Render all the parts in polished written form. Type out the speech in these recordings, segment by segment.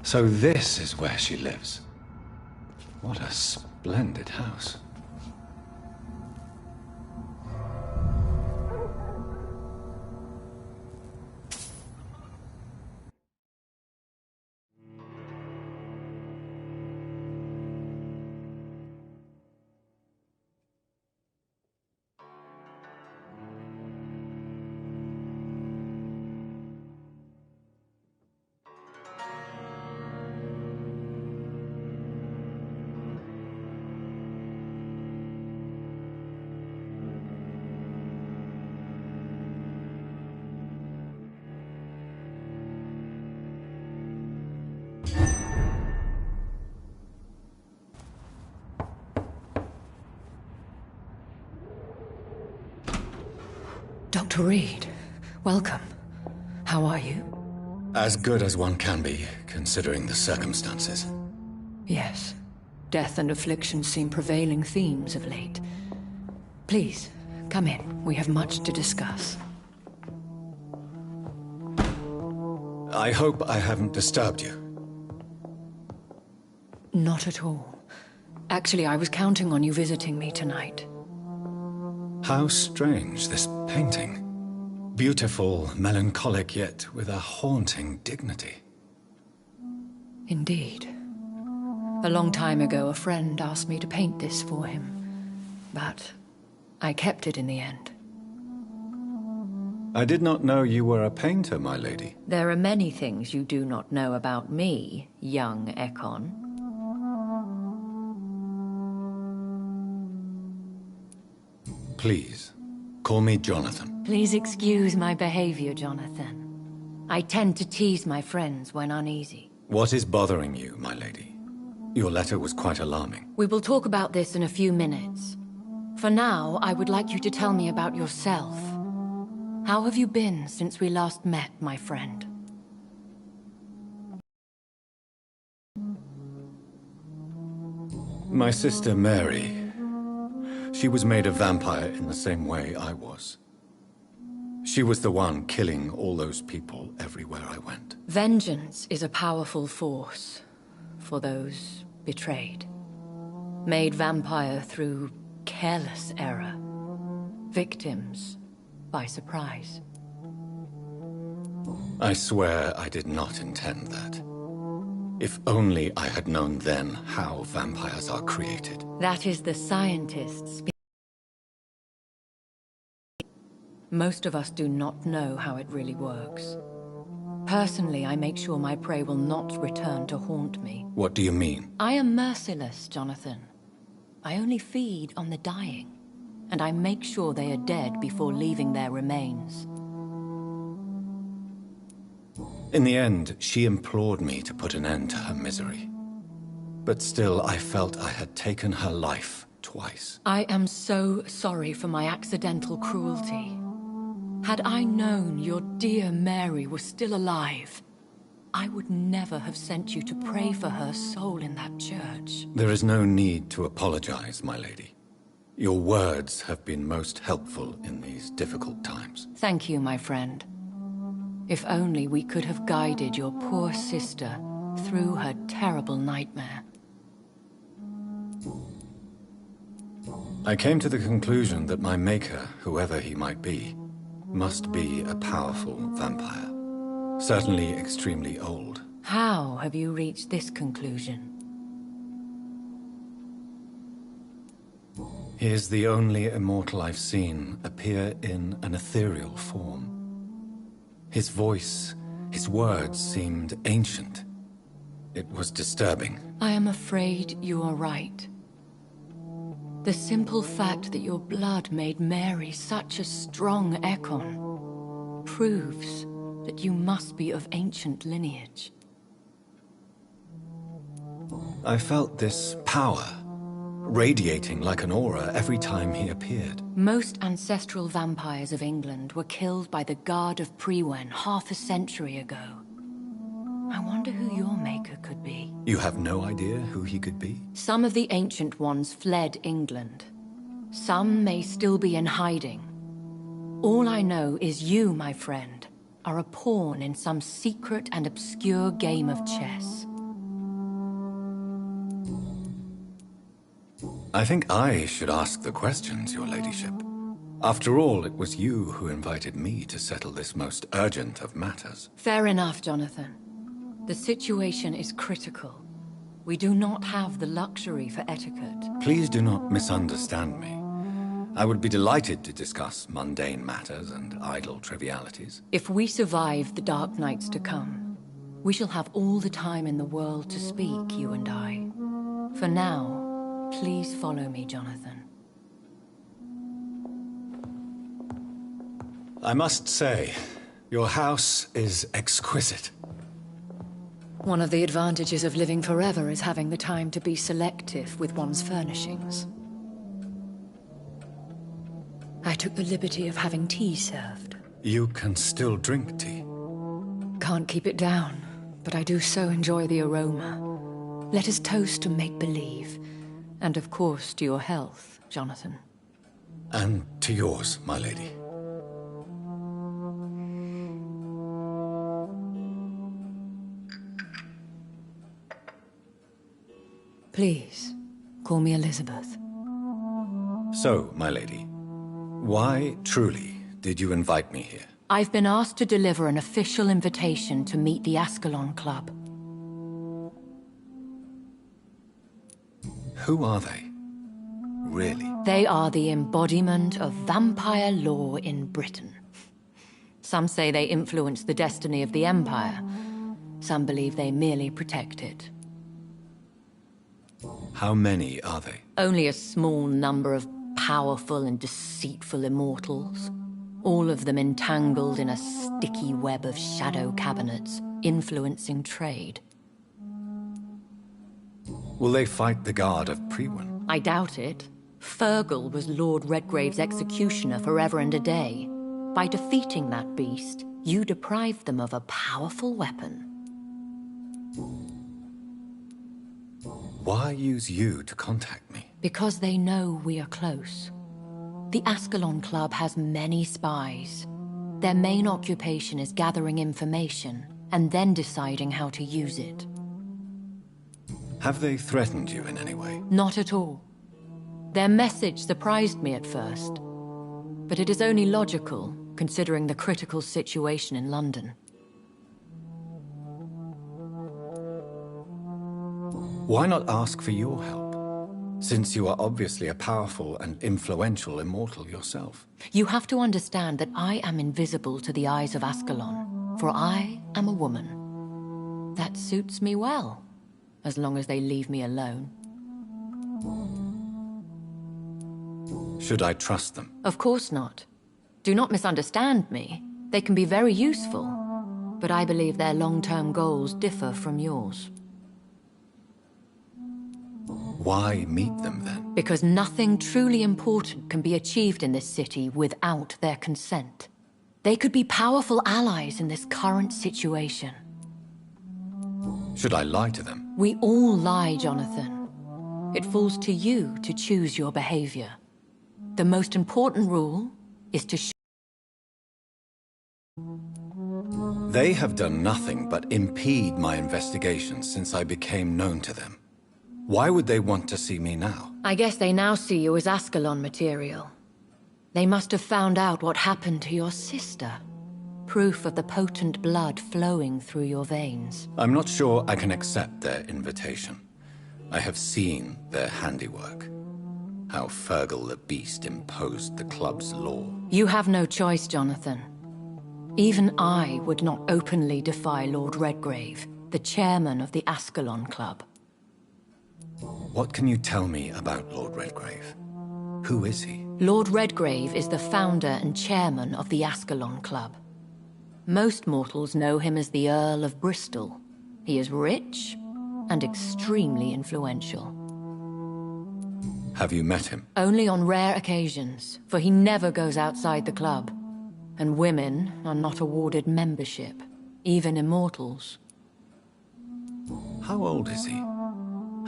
So this is where she lives. What a splendid house. Dr. Reed, welcome. How are you? As good as one can be, considering the circumstances. Yes. Death and affliction seem prevailing themes of late. Please, come in. We have much to discuss. I hope I haven't disturbed you. Not at all. Actually, I was counting on you visiting me tonight. How strange, this painting. Beautiful, melancholic, yet with a haunting dignity. Indeed. A long time ago, a friend asked me to paint this for him. But I kept it in the end. I did not know you were a painter, my lady. There are many things you do not know about me, young Ekon. Please, call me Jonathan. Please excuse my behavior, Jonathan. I tend to tease my friends when uneasy. What is bothering you, my lady? Your letter was quite alarming. We will talk about this in a few minutes. For now, I would like you to tell me about yourself. How have you been since we last met, my friend? My sister Mary. She was made a vampire in the same way I was. She was the one killing all those people everywhere I went. Vengeance is a powerful force for those betrayed. Made vampire through careless error. Victims by surprise. I swear I did not intend that. If only I had known then how vampires are created. That is the scientists. Most of us do not know how it really works. Personally, I make sure my prey will not return to haunt me. What do you mean? I am merciless, Jonathan. I only feed on the dying, and I make sure they are dead before leaving their remains. In the end, she implored me to put an end to her misery. But still, I felt I had taken her life twice. I am so sorry for my accidental cruelty. Had I known your dear Mary was still alive, I would never have sent you to pray for her soul in that church. There is no need to apologize, my lady. Your words have been most helpful in these difficult times. Thank you, my friend. If only we could have guided your poor sister through her terrible nightmare. I came to the conclusion that my maker, whoever he might be, must be a powerful vampire. Certainly extremely old. How have you reached this conclusion? He is the only immortal I've seen appear in an ethereal form. His voice, his words seemed ancient. It was disturbing. I am afraid you are right. The simple fact that your blood made Mary such a strong Ekon proves that you must be of ancient lineage. I felt this power, radiating like an aura every time he appeared. Most ancestral vampires of England were killed by the Guard of Priwen half a century ago. I wonder who your maker could be. You have no idea who he could be? Some of the ancient ones fled England. Some may still be in hiding. All I know is you, my friend, are a pawn in some secret and obscure game of chess. I think I should ask the questions, your ladyship. After all, it was you who invited me to settle this most urgent of matters. Fair enough, Jonathan. The situation is critical. We do not have the luxury for etiquette. Please do not misunderstand me. I would be delighted to discuss mundane matters and idle trivialities. If we survive the dark nights to come, we shall have all the time in the world to speak, you and I. For now, please follow me, Jonathan. I must say, your house is exquisite. One of the advantages of living forever is having the time to be selective with one's furnishings. I took the liberty of having tea served. You can still drink tea. Can't keep it down, but I do so enjoy the aroma. Let us toast to make-believe. And of course to your health, Jonathan. And to yours, my lady. Please, call me Elizabeth. So, my lady, why, truly, did you invite me here? I've been asked to deliver an official invitation to meet the Ascalon Club. Who are they? Really? They are the embodiment of vampire law in Britain. Some say they influence the destiny of the Empire. Some believe they merely protect it. How many are they? Only a small number of powerful and deceitful immortals. All of them entangled in a sticky web of shadow cabinets, influencing trade. Will they fight the guard of Priwen? I doubt it. Fergal was Lord Redgrave's executioner forever and a day. By defeating that beast, you deprived them of a powerful weapon. Why use you to contact me? Because they know we are close. The Ascalon Club has many spies. Their main occupation is gathering information, and then deciding how to use it. Have they threatened you in any way? Not at all. Their message surprised me at first, but it is only logical, considering the critical situation in London. Why not ask for your help, since you are obviously a powerful and influential immortal yourself? You have to understand that I am invisible to the eyes of Ascalon, for I am a woman. That suits me well, as long as they leave me alone. Should I trust them? Of course not. Do not misunderstand me. They can be very useful, but I believe their long-term goals differ from yours. Why meet them then? Because nothing truly important can be achieved in this city without their consent. They could be powerful allies in this current situation. Should I lie to them? We all lie, Jonathan. It falls to you to choose your behavior. The most important rule is to They have done nothing but impede my investigations since I became known to them. Why would they want to see me now? I guess they now see you as Ascalon material. They must have found out what happened to your sister. Proof of the potent blood flowing through your veins. I'm not sure I can accept their invitation. I have seen their handiwork. How Fergal the Beast imposed the club's law. You have no choice, Jonathan. Even I would not openly defy Lord Redgrave, the chairman of the Ascalon Club. What can you tell me about Lord Redgrave? Who is he? Lord Redgrave is the founder and chairman of the Ascalon Club. Most mortals know him as the Earl of Bristol. He is rich and extremely influential. Have you met him? Only on rare occasions, for he never goes outside the club. And women are not awarded membership, even immortals. How old is he?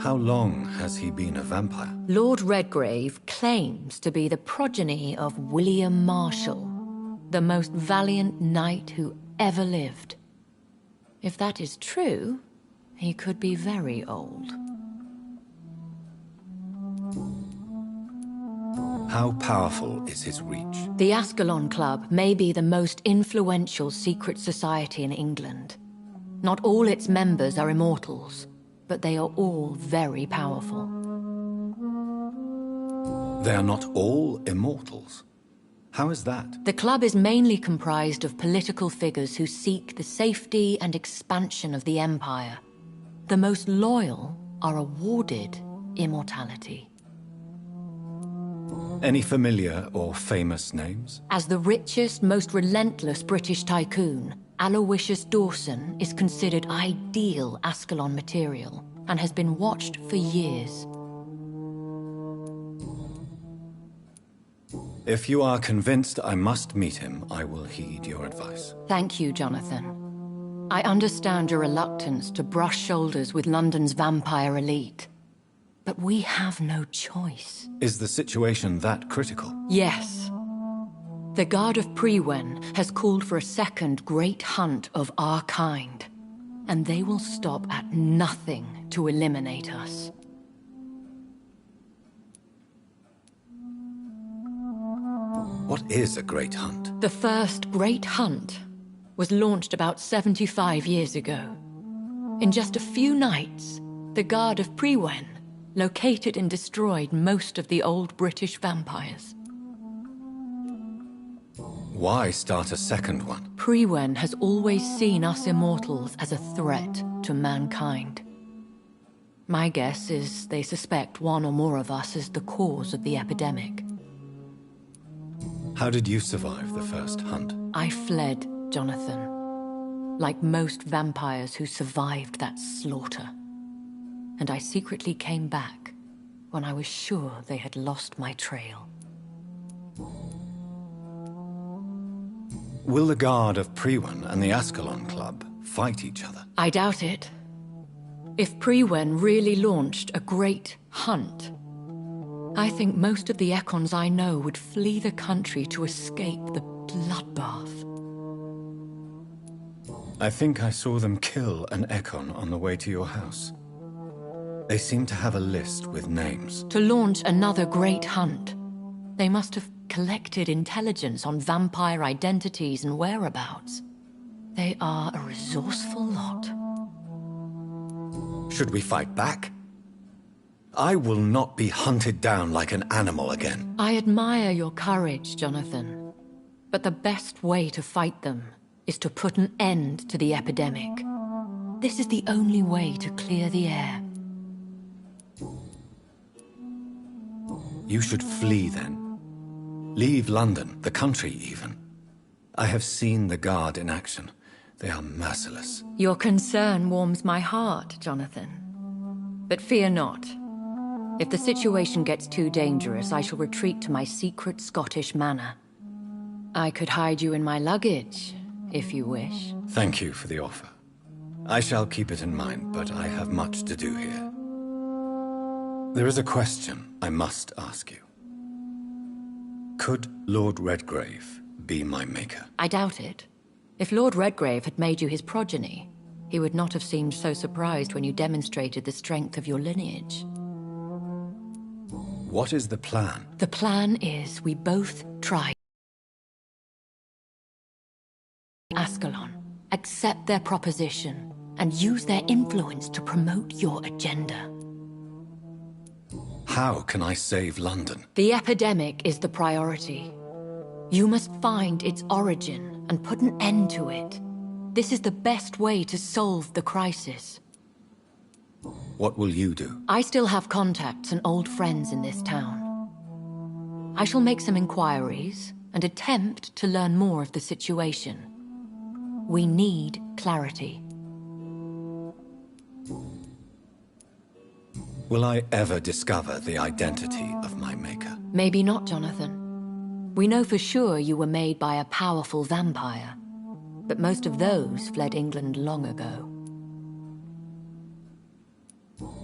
How long has he been a vampire? Lord Redgrave claims to be the progeny of William Marshall, the most valiant knight who ever lived. If that is true, he could be very old. How powerful is his reach? The Ascalon Club may be the most influential secret society in England. Not all its members are immortals, but they are all very powerful. They are not all immortals. How is that? The club is mainly comprised of political figures who seek the safety and expansion of the Empire. The most loyal are awarded immortality. Any familiar or famous names? As the richest, most relentless British tycoon, Aloysius Dawson is considered ideal Ascalon material and has been watched for years. If you are convinced I must meet him, I will heed your advice. Thank you, Jonathan. I understand your reluctance to brush shoulders with London's vampire elite. But we have no choice. Is the situation that critical? Yes. The Guard of Prewen has called for a second great hunt of our kind, and they will stop at nothing to eliminate us. What is a great hunt? The first great hunt was launched about 75 years ago. In just a few nights, the Guard of Prewen located and destroyed most of the old British vampires. Why start a second one? Prewen has always seen us immortals as a threat to mankind. My guess is they suspect one or more of us as the cause of the epidemic. How did you survive the first hunt? I fled, Jonathan, like most vampires who survived that slaughter. And I secretly came back when I was sure they had lost my trail. Will the Guard of Prewen and the Ascalon Club fight each other? I doubt it. If Prewen really launched a great hunt, I think most of the Ekons I know would flee the country to escape the bloodbath. I think I saw them kill an Ekon on the way to your house. They seem to have a list with names. To launch another great hunt, they must have collected intelligence on vampire identities and whereabouts. They are a resourceful lot. Should we fight back? I will not be hunted down like an animal again. I admire your courage, Jonathan. But the best way to fight them is to put an end to the epidemic. This is the only way to clear the air. You should flee then. Leave London, the country even. I have seen the Guard in action. They are merciless. Your concern warms my heart, Jonathan. But fear not. If the situation gets too dangerous, I shall retreat to my secret Scottish manor. I could hide you in my luggage, if you wish. Thank you for the offer. I shall keep it in mind, but I have much to do here. There is a question I must ask you. Could Lord Redgrave be my maker? I doubt it. If Lord Redgrave had made you his progeny, he would not have seemed so surprised when you demonstrated the strength of your lineage. What is the plan? The plan is we both try Ascalon, accept their proposition, and use their influence to promote your agenda. How can I save London? The epidemic is the priority. You must find its origin and put an end to it. This is the best way to solve the crisis. What will you do? I still have contacts and old friends in this town. I shall make some inquiries and attempt to learn more of the situation. We need clarity. Will I ever discover the identity of my maker? Maybe not, Jonathan. We know for sure you were made by a powerful vampire, but most of those fled England long ago.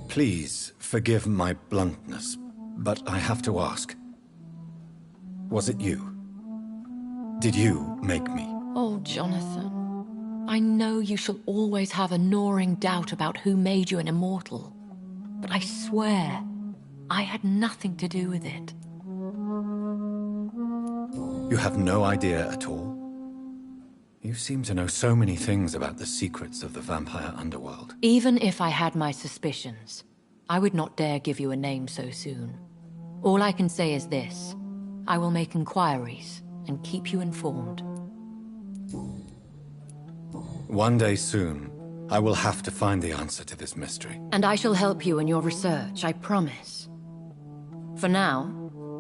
Please forgive my bluntness, but I have to ask. Was it you? Did you make me? Oh, Jonathan. I know you shall always have a gnawing doubt about who made you an immortal. But I swear, I had nothing to do with it. You have no idea at all? You seem to know so many things about the secrets of the vampire underworld. Even if I had my suspicions, I would not dare give you a name so soon. All I can say is this. I will make inquiries and keep you informed. One day soon, I will have to find the answer to this mystery. And I shall help you in your research, I promise. For now,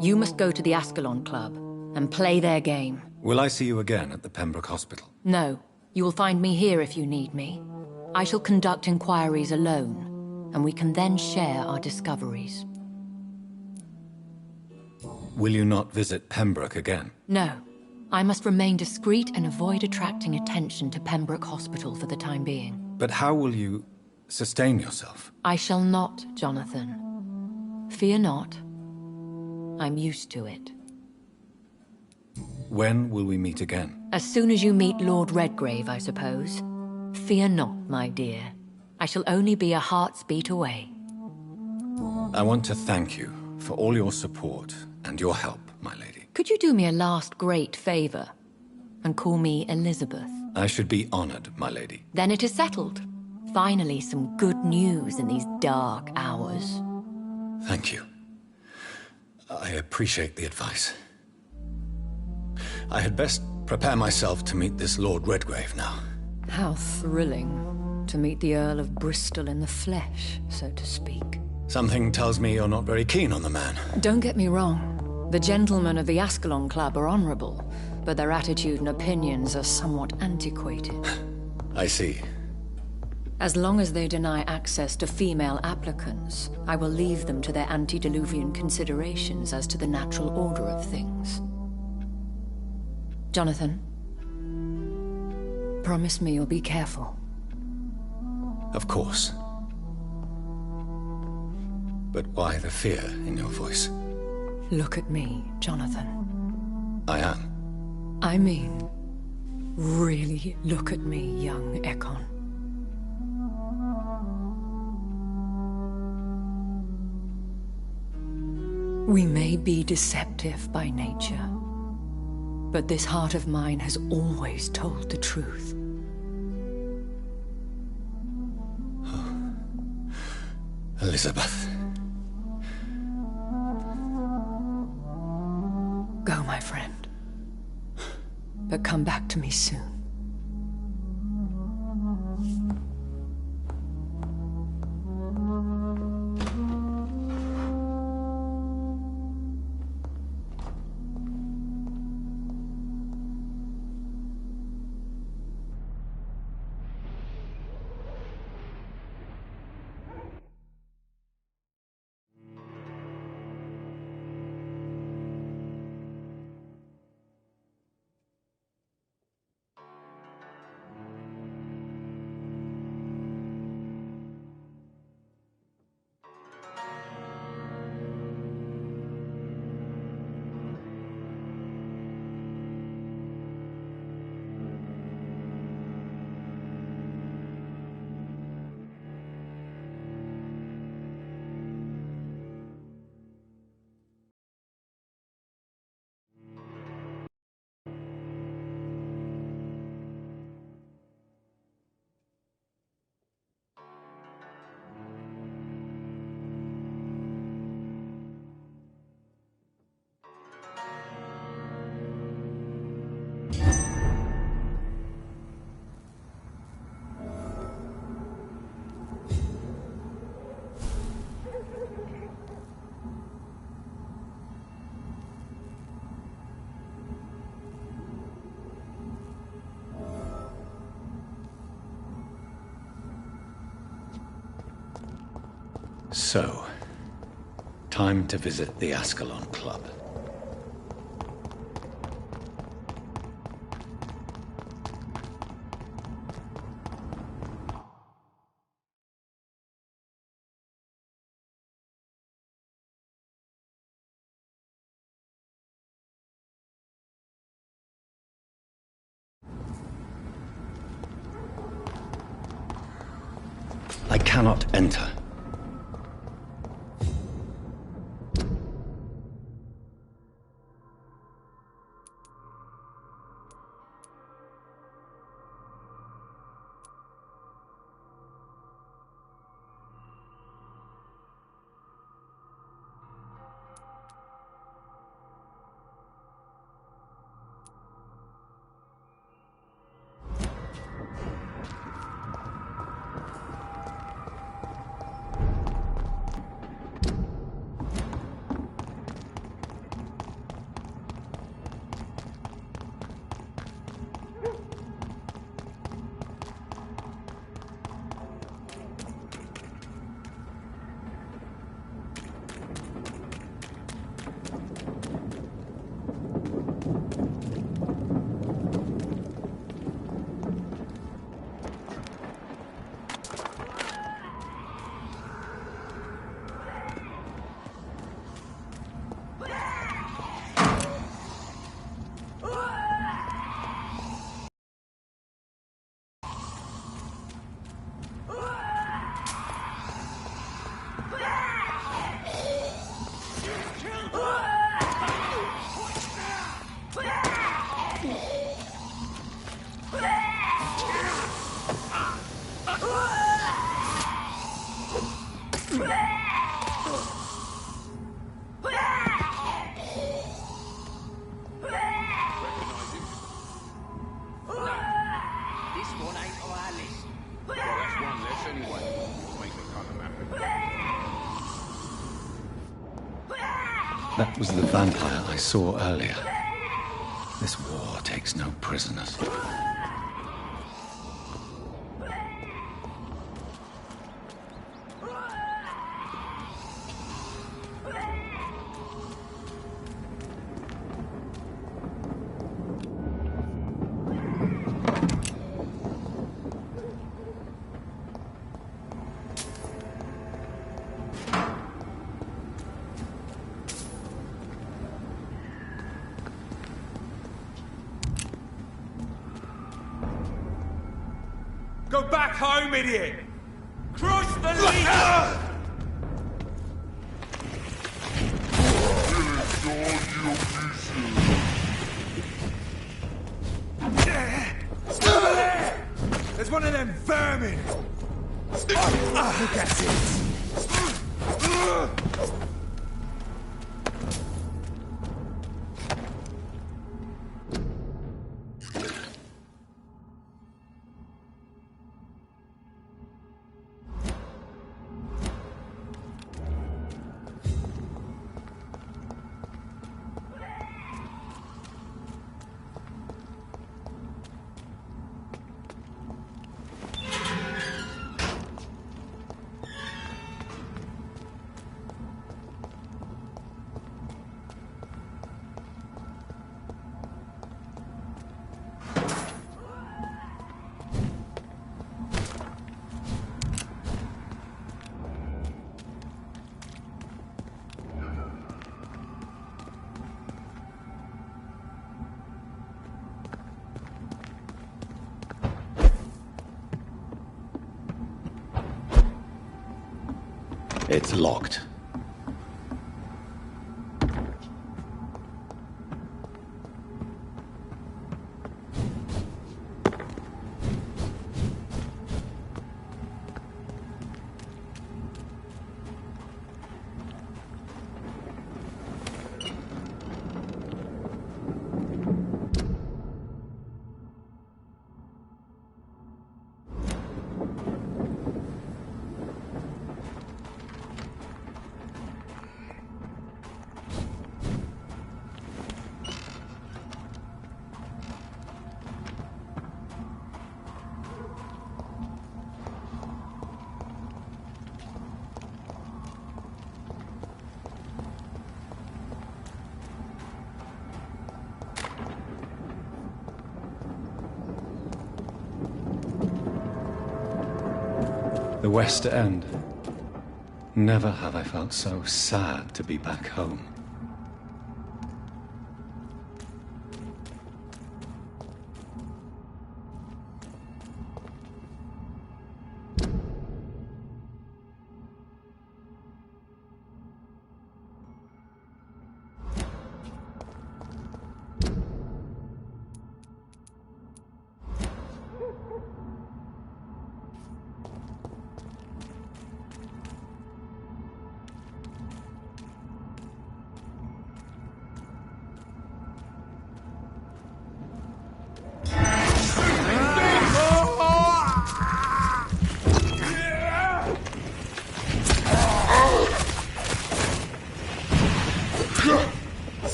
you must go to the Ascalon Club and play their game. Will I see you again at the Pembroke Hospital? No, you will find me here if you need me. I shall conduct inquiries alone, and we can then share our discoveries. Will you not visit Pembroke again? No. I must remain discreet and avoid attracting attention to Pembroke Hospital for the time being. But how will you sustain yourself? I shall not, Jonathan. Fear not. I'm used to it. When will we meet again? As soon as you meet Lord Redgrave, I suppose. Fear not, my dear. I shall only be a heart's beat away. I want to thank you for all your support and your help, my lady. Could you do me a last great favor and call me Elizabeth? I should be honored, my lady. Then it is settled. Finally, some good news in these dark hours. Thank you. I appreciate the advice. I had best prepare myself to meet this Lord Redgrave now. How thrilling to meet the Earl of Bristol in the flesh, so to speak. Something tells me you're not very keen on the man. Don't get me wrong. The gentlemen of the Ascalon Club are honorable, but their attitude and opinions are somewhat antiquated. I see. As long as they deny access to female applicants, I will leave them to their antediluvian considerations as to the natural order of things. Jonathan, promise me you'll be careful. Of course. But why the fear in your voice? Look at me, Jonathan. I am. I mean, really look at me, young Ekon. We may be deceptive by nature, but this heart of mine has always told the truth. Elizabeth. Go, my friend. But come back to me soon. So, time to visit the Ascalon Club. I cannot enter. That was the vampire I saw earlier. This war takes no prisoners. Go back home, idiot! Cross the leader! Over there! There's one of them vermin! Look at it! It's locked. The West End. Never have I felt so sad to be back home.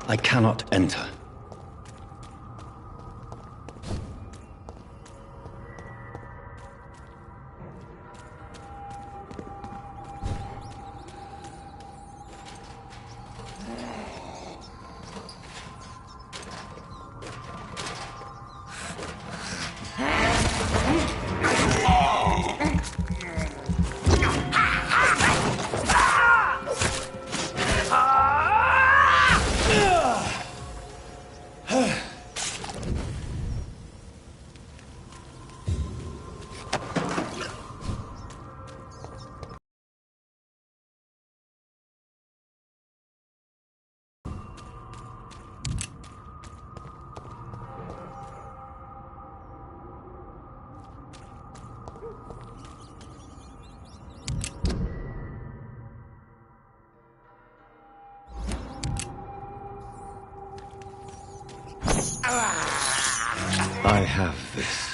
I cannot enter. I have this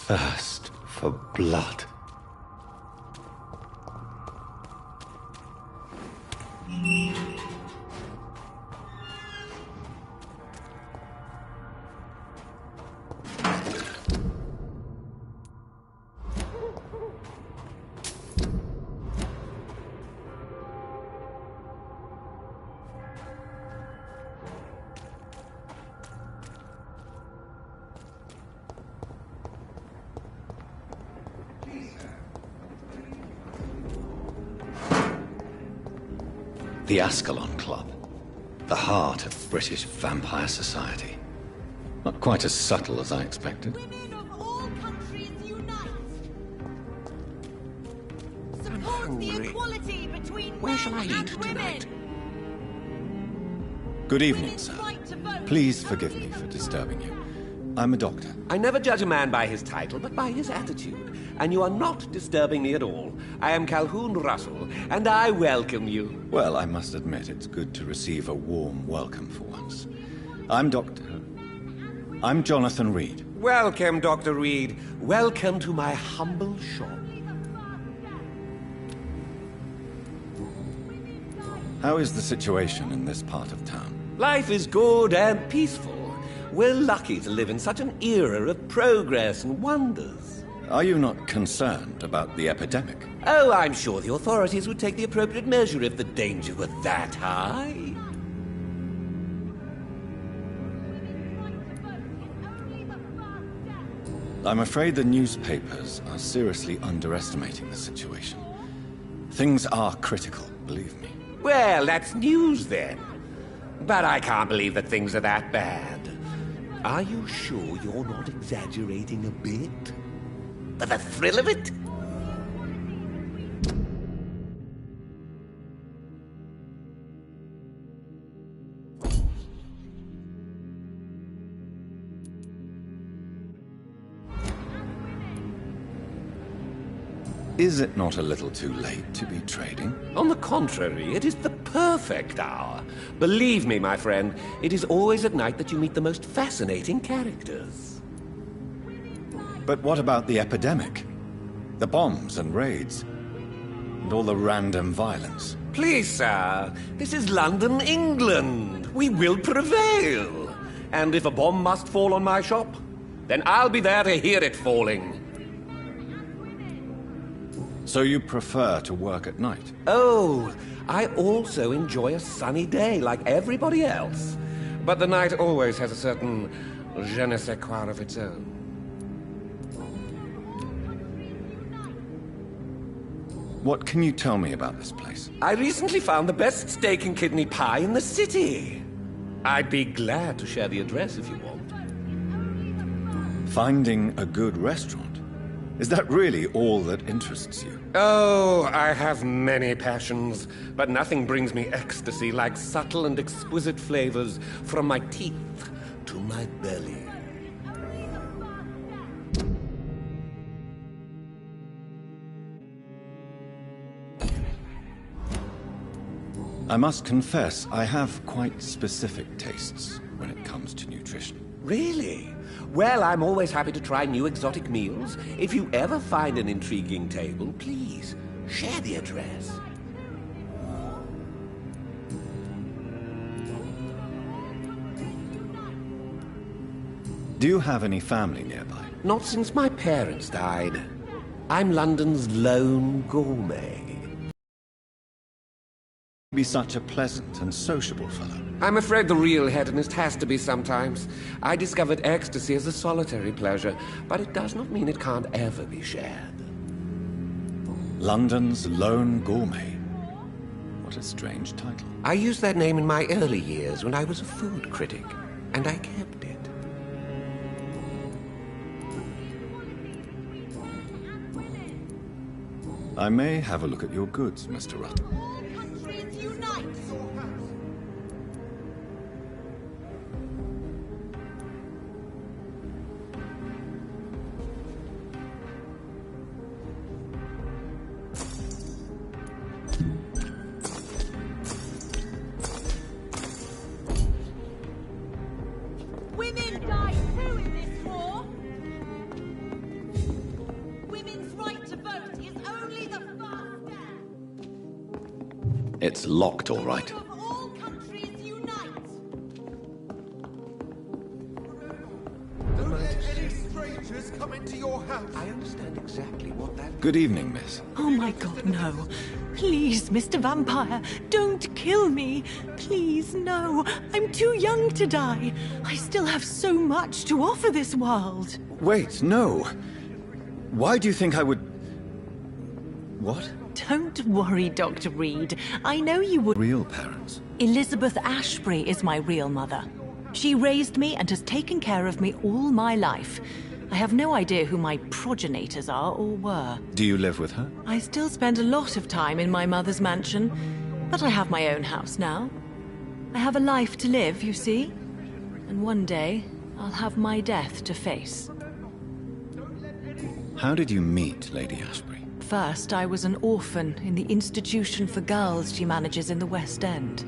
thirst for blood. The Ascalon Club, the heart of British vampire society. Not quite as subtle as I expected. Women of all countries unite! Support the equality between Where shall I men eat and tonight? women! Good evening, Women's sir. right to vote Please is forgive only me for the disturbing you. I'm a doctor. I never judge a man by his title, but by his attitude. And you are not disturbing me at all. I am Calhoun Russell, and I welcome you. Well, I must admit it's good to receive a warm welcome for once. I'm Jonathan Reed. Welcome, Dr. Reed. Welcome to my humble shop. How is the situation in this part of town? Life is good and peaceful. We're lucky to live in such an era of progress and wonders. Are you not concerned about the epidemic? Oh, I'm sure the authorities would take the appropriate measure if the danger were that high. I'm afraid the newspapers are seriously underestimating the situation. Things are critical, believe me. Well, that's news then. But I can't believe that things are that bad. Are you sure you're not exaggerating a bit? For the thrill of it? Is it not a little too late to be trading? On the contrary, it is the perfect hour. Believe me, my friend, it is always at night that you meet the most fascinating characters. But what about the epidemic? The bombs and raids? And all the random violence? Please, sir, this is London, England. We will prevail. And if a bomb must fall on my shop, then I'll be there to hear it falling. So you prefer to work at night? Oh, I also enjoy a sunny day like everybody else. But the night always has a certain je ne sais quoi of its own. What can you tell me about this place? I recently found the best steak and kidney pie in the city. I'd be glad to share the address if you want. Finding a good restaurant? Is that really all that interests you? Oh, I have many passions, but nothing brings me ecstasy like subtle and exquisite flavors from my teeth to my belly. I must confess, I have quite specific tastes when it comes to nutrition. Really? Well, I'm always happy to try new exotic meals. If you ever find an intriguing table, please share the address. Do you have any family nearby? Not since my parents died. I'm London's lone gourmet. Be such a pleasant and sociable fellow. I'm afraid the real hedonist has to be sometimes. I discovered ecstasy as a solitary pleasure, but it does not mean it can't ever be shared. London's lone gourmet. What a strange title. I used that name in my early years when I was a food critic, and I kept it. I may have a look at your goods, Mr. Rutt. All countries unite! Women die too in this war! Women's right to vote is only the first step! It's locked, all right. Of all countries unite! Don't let any strangers come into your house. I understand exactly what that... Good evening, miss. Oh my god, no. Please, Mr. Vampire, don't kill me. Please, no. I'm too young to die. I still have so much to offer this world. Wait, no. Why do you think I would... What? Don't worry, Dr. Reed. I know you would... Real parents? Elizabeth Ashbury is my real mother. She raised me and has taken care of me all my life. I have no idea who my progenitors are or were. Do you live with her? I still spend a lot of time in my mother's mansion, but I have my own house now. I have a life to live, you see. And one day, I'll have my death to face. How did you meet Lady Ashbury? First, I was an orphan in the institution for girls she manages in the West End.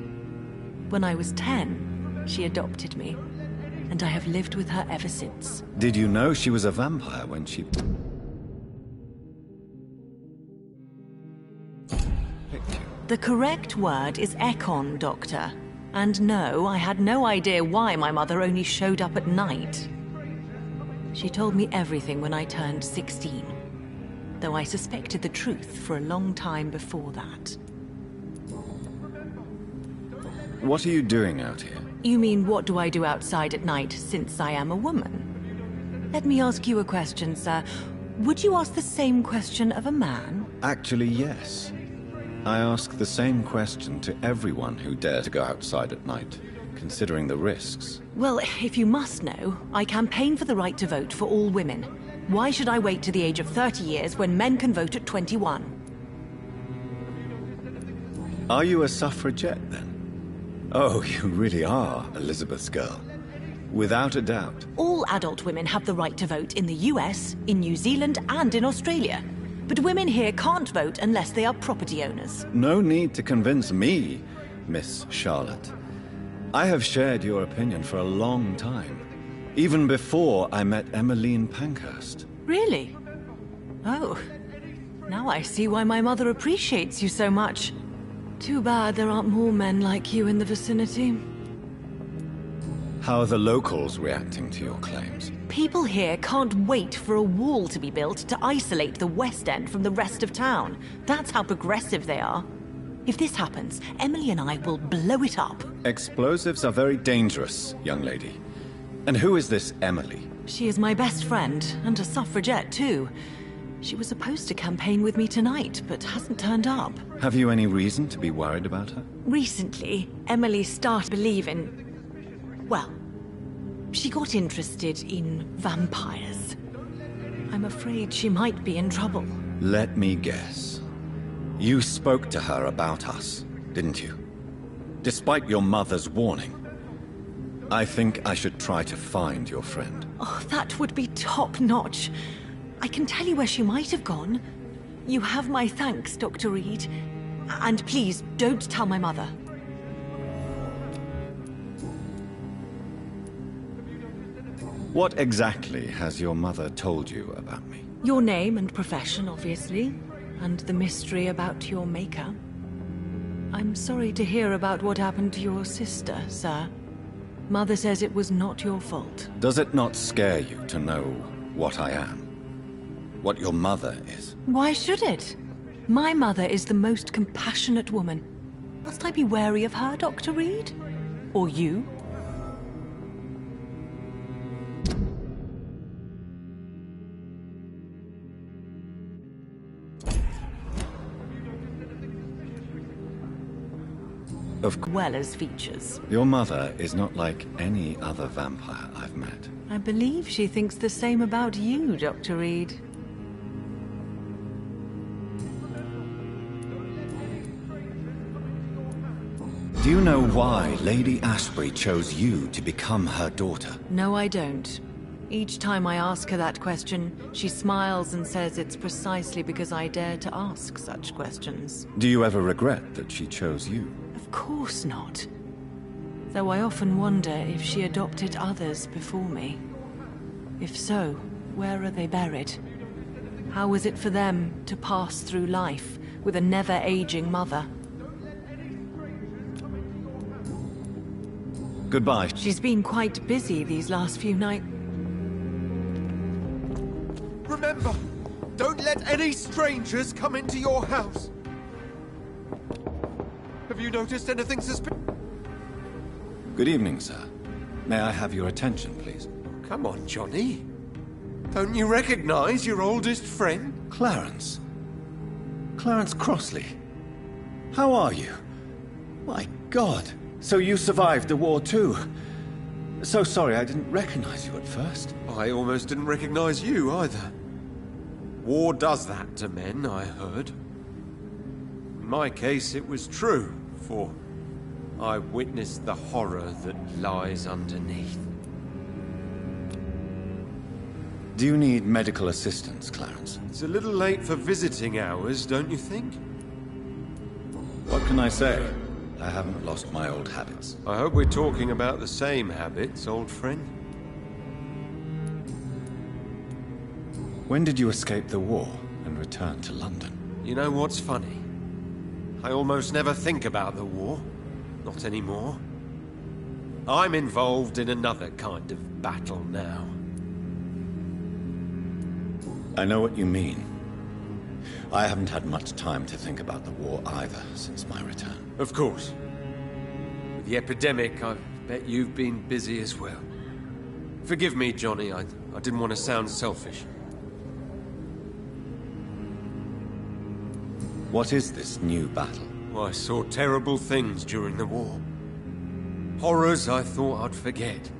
When I was 10, she adopted me, and I have lived with her ever since. Did you know she was a vampire when she... The correct word is Ekon, Doctor. And no, I had no idea why my mother only showed up at night. She told me everything when I turned 16, though I suspected the truth for a long time before that. What are you doing out here? You mean, what do I do outside at night since I am a woman? Let me ask you a question, sir. Would you ask the same question of a man? Actually, yes. I ask the same question to everyone who dares to go outside at night, considering the risks. Well, if you must know, I campaign for the right to vote for all women. Why should I wait to the age of 30 years when men can vote at 21? Are you a suffragette, then? Oh, you really are Elizabeth's girl. Without a doubt. All adult women have the right to vote in the US, in New Zealand, and in Australia. But women here can't vote unless they are property owners. No need to convince me, Miss Charlotte. I have shared your opinion for a long time. Even before I met Emmeline Pankhurst. Really? Oh. Now I see why my mother appreciates you so much. Too bad there aren't more men like you in the vicinity. How are the locals reacting to your claims? People here can't wait for a wall to be built to isolate the West End from the rest of town. That's how progressive they are. If this happens, Emily and I will blow it up. Explosives are very dangerous, young lady. And who is this Emily? She is my best friend, and a suffragette too. She was supposed to campaign with me tonight, but hasn't turned up. Have you any reason to be worried about her? Recently, Emily started to believe in... well, she got interested in vampires. I'm afraid she might be in trouble. Let me guess. You spoke to her about us, didn't you? Despite your mother's warning. I think I should try to find your friend. Oh, that would be top-notch. I can tell you where she might have gone. You have my thanks, Dr. Reed. And please, don't tell my mother. What exactly has your mother told you about me? Your name and profession, obviously. And the mystery about your maker. I'm sorry to hear about what happened to your sister, sir. Mother says it was not your fault. Does it not scare you to know what I am? What your mother is? Why should it? My mother is the most compassionate woman. Must I be wary of her, Dr. Reed? Or you? Well as features. Your mother is not like any other vampire I've met. I believe she thinks the same about you, Dr. Reed. Do you know why Lady Ashbury chose you to become her daughter? No, I don't. Each time I ask her that question, she smiles and says it's precisely because I dare to ask such questions. Do you ever regret that she chose you? Of course not. Though I often wonder if she adopted others before me. If so, where are they buried? How was it for them to pass through life with a never-aging mother? Goodbye. She's been quite busy these last few nights. Remember, don't let any strangers come into your house. Have you noticed anything suspicious? Good evening, sir. May I have your attention, please? Come on, Johnny. Don't you recognize your oldest friend? Clarence. Clarence Crossley. How are you? My God. So you survived the war too. So sorry I didn't recognize you at first. I almost didn't recognize you either. War does that to men, I heard. In my case, it was true, for I witnessed the horror that lies underneath. Do you need medical assistance, Clarence? It's a little late for visiting hours, don't you think? What can I say? I haven't lost my old habits. I hope we're talking about the same habits, old friend. When did you escape the war and return to London? You know what's funny? I almost never think about the war. Not anymore. I'm involved in another kind of battle now. I know what you mean. I haven't had much time to think about the war either since my return. Of course. With the epidemic, I bet you've been busy as well. Forgive me, Johnny, I didn't want to sound selfish. What is this new battle? I saw terrible things during the war. Horrors I thought I'd forget.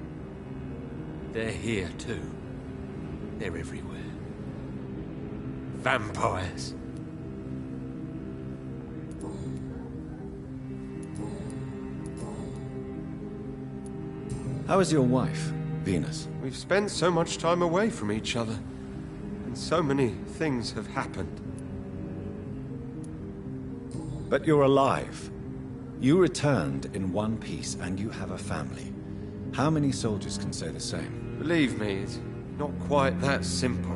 They're here too. They're everywhere. Vampires. How is your wife, Venus? We've spent so much time away from each other, and so many things have happened. But you're alive. You returned in one piece, and you have a family. How many soldiers can say the same? Believe me, it's not quite that simple.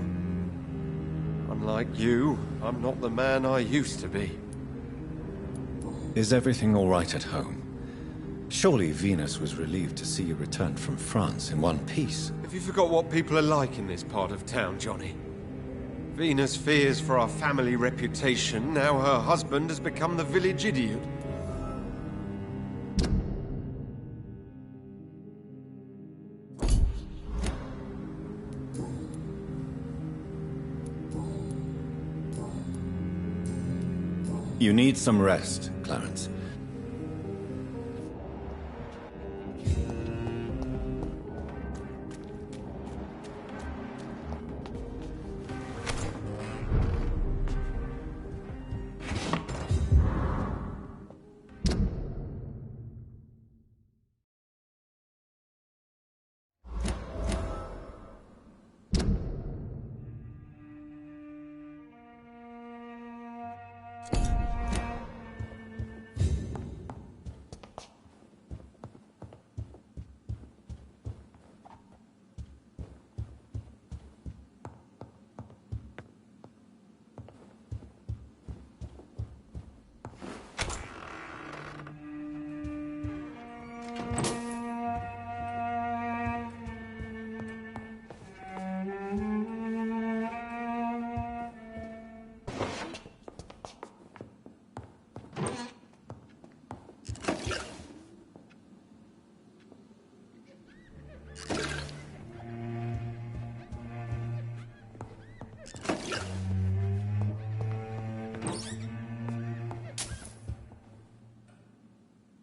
Unlike you, I'm not the man I used to be. Is everything all right at home? Surely Venus was relieved to see you return from France in one piece. Have you forgot what people are like in this part of town, Johnny? Venus fears for our family reputation. Now her husband has become the village idiot. You need some rest, Clarence.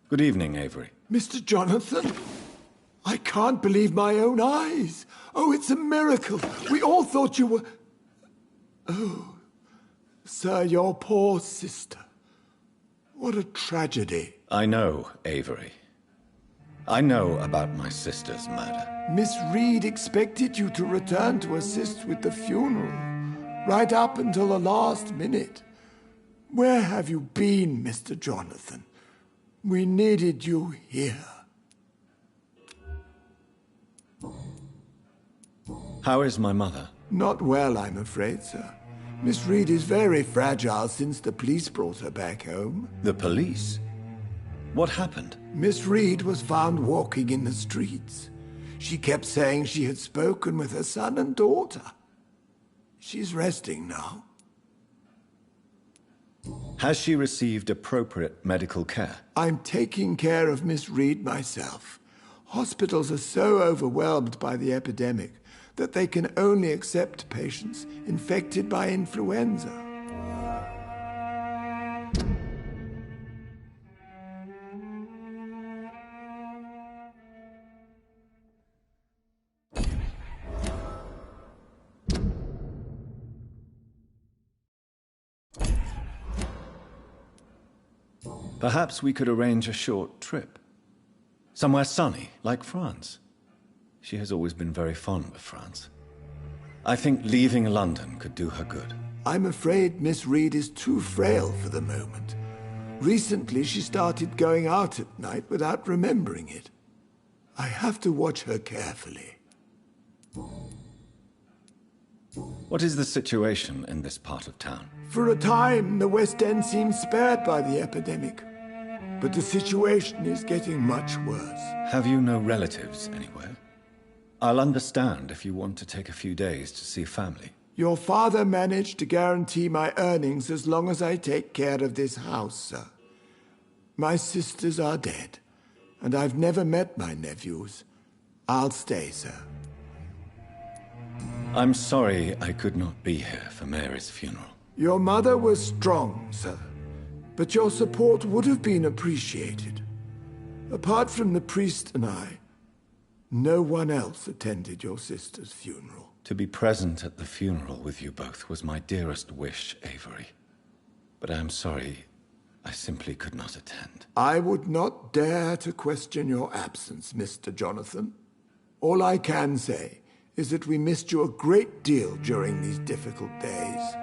Good evening, Avery. Mr. Jonathan? I can't believe my own eyes. Oh, it's a miracle. We all thought you were... Oh, sir, your poor sister. What a tragedy. I know, Avery. I know about my sister's murder. Miss Reed expected you to return to assist with the funeral, right up until the last minute. Where have you been, Mr. Jonathan? We needed you here. How is my mother? Not well, I'm afraid, sir. Miss Reed is very fragile since the police brought her back home. The police? What happened? Miss Reed was found walking in the streets. She kept saying she had spoken with her son and daughter. She's resting now. Has she received appropriate medical care? I'm taking care of Miss Reed myself. Hospitals are so overwhelmed by the epidemic that they can only accept patients infected by influenza. Perhaps we could arrange a short trip. Somewhere sunny, like France. She has always been very fond of France. I think leaving London could do her good. I'm afraid Miss Reed is too frail for the moment. Recently, she started going out at night without remembering it. I have to watch her carefully. What is the situation in this part of town? For a time, the West End seemed spared by the epidemic. But the situation is getting much worse. Have you no relatives anywhere? I'll understand if you want to take a few days to see family. Your father managed to guarantee my earnings as long as I take care of this house, sir. My sisters are dead, and I've never met my nephews. I'll stay, sir. I'm sorry I could not be here for Mary's funeral. Your mother was strong, sir, but your support would have been appreciated. Apart from the priest and I, no one else attended your sister's funeral. To be present at the funeral with you both was my dearest wish, Avery. But I am sorry, I simply could not attend. I would not dare to question your absence, Mr. Jonathan. All I can say is that we missed you a great deal during these difficult days.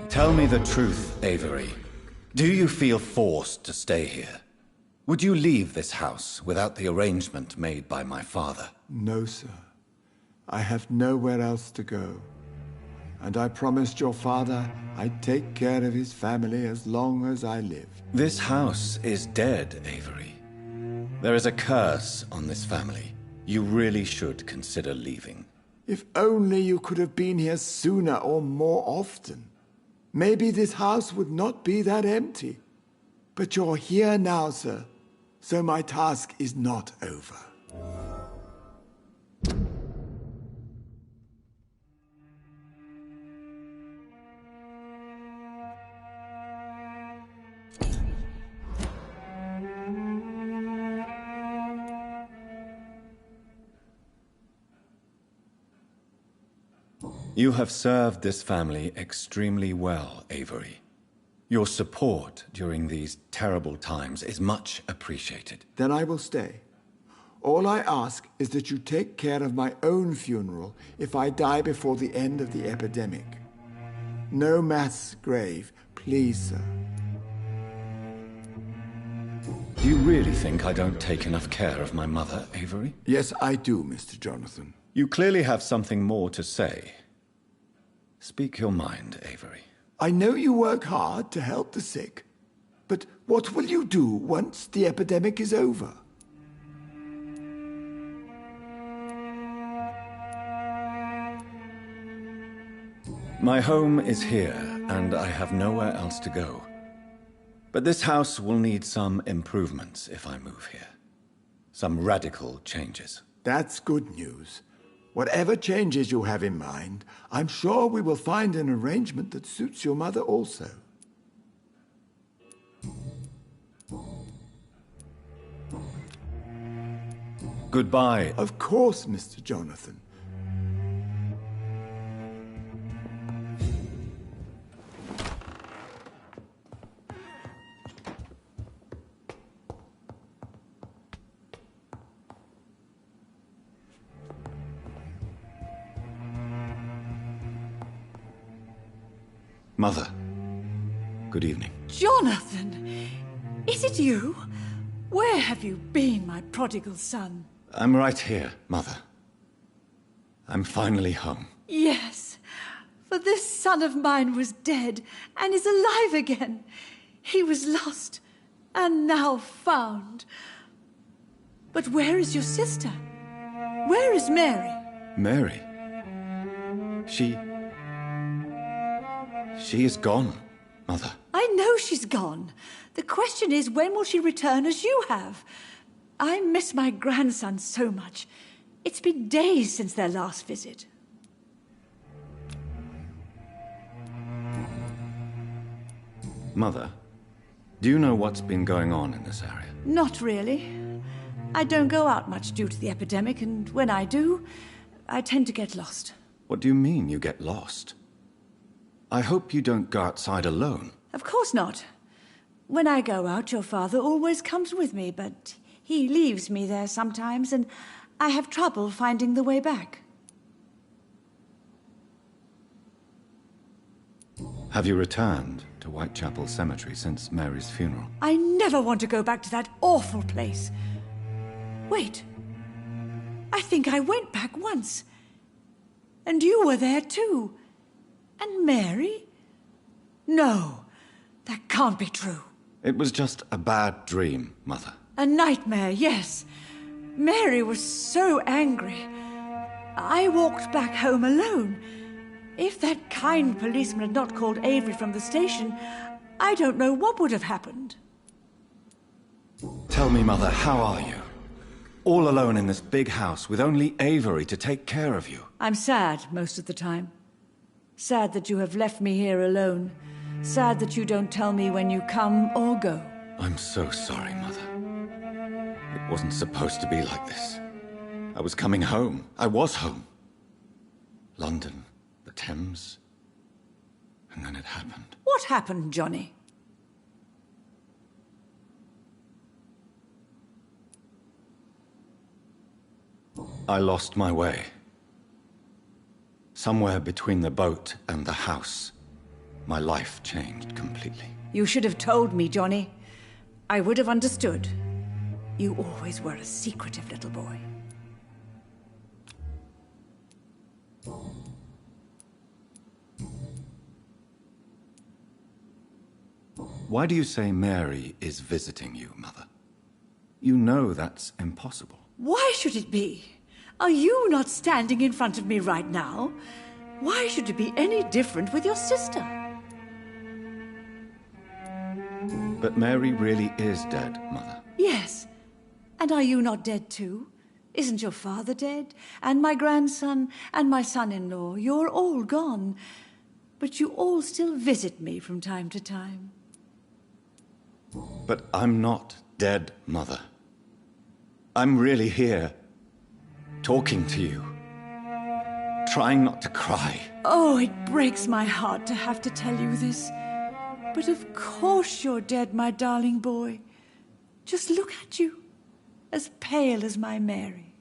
Tell me the truth, Avery. Do you feel forced to stay here? Would you leave this house without the arrangement made by my father? No, sir. I have nowhere else to go. And I promised your father I'd take care of his family as long as I live. This house is dead, Avery. There is a curse on this family. You really should consider leaving. If only you could have been here sooner or more often. Maybe this house would not be that empty. But you're here now, sir, so my task is not over. You have served this family extremely well, Avery. Your support during these terrible times is much appreciated. Then I will stay. All I ask is that you take care of my own funeral if I die before the end of the epidemic. No mass grave, please, sir. Do you really think I don't take enough care of my mother, Avery? Yes, I do, Mr. Jonathan. You clearly have something more to say. Speak your mind, Avery. I know you work hard to help the sick, but what will you do once the epidemic is over? My home is here, and I have nowhere else to go. But this house will need some improvements if I move here. Some radical changes. That's good news. Whatever changes you have in mind, I'm sure we will find an arrangement that suits your mother also. Goodbye. Of course, Mr. Jonathan. Mother, good evening. Jonathan! Is it you? Where have you been, my prodigal son? I'm right here, Mother. I'm finally home. Yes, for this son of mine was dead and is alive again. He was lost and now found. But where is your sister? Where is Mary? Mary? She is gone, Mother. I know she's gone. The question is, when will she return as you have? I miss my grandson so much. It's been days since their last visit. Mother, do you know what's been going on in this area? Not really. I don't go out much due to the epidemic, and when I do, I tend to get lost. What do you mean you get lost? I hope you don't go outside alone. Of course not. When I go out, your father always comes with me, but he leaves me there sometimes, and I have trouble finding the way back. Have you returned to Whitechapel Cemetery since Mary's funeral? I never want to go back to that awful place. Wait. I think I went back once. And you were there too. And Mary? No, that can't be true. It was just a bad dream, Mother. A nightmare, yes. Mary was so angry. I walked back home alone. If that kind policeman had not called Avery from the station, I don't know what would have happened. Tell me, Mother, how are you? All alone in this big house with only Avery to take care of you. I'm sad most of the time. Sad that you have left me here alone. Sad that you don't tell me when you come or go. I'm so sorry, Mother. It wasn't supposed to be like this. I was coming home. I was home. London, the Thames, and then it happened. What happened, Johnny? I lost my way. Somewhere between the boat and the house, my life changed completely. You should have told me, Johnny. I would have understood. You always were a secretive little boy. Why do you say Mary is visiting you, Mother? You know that's impossible. Why should it be? Are you not standing in front of me right now? Why should it be any different with your sister? But Mary really is dead, Mother. Yes. And are you not dead too? Isn't your father dead? And my grandson, and my son-in-law? You're all gone. But you all still visit me from time to time. But I'm not dead, Mother. I'm really here, talking to you, trying not to cry. Oh, it breaks my heart to have to tell you this. But of course you're dead, my darling boy. Just look at you, as pale as my Mary.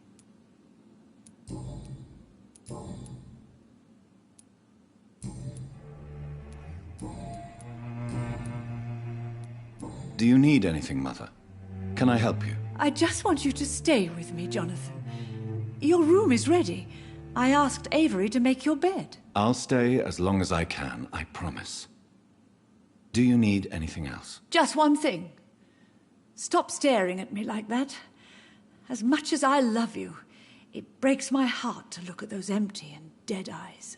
Do you need anything, Mother? Can I help you? I just want you to stay with me, Jonathan. Your room is ready. I asked Avery to make your bed. I'll stay as long as I can, I promise. Do you need anything else? Just one thing. Stop staring at me like that. As much as I love you, it breaks my heart to look at those empty and dead eyes.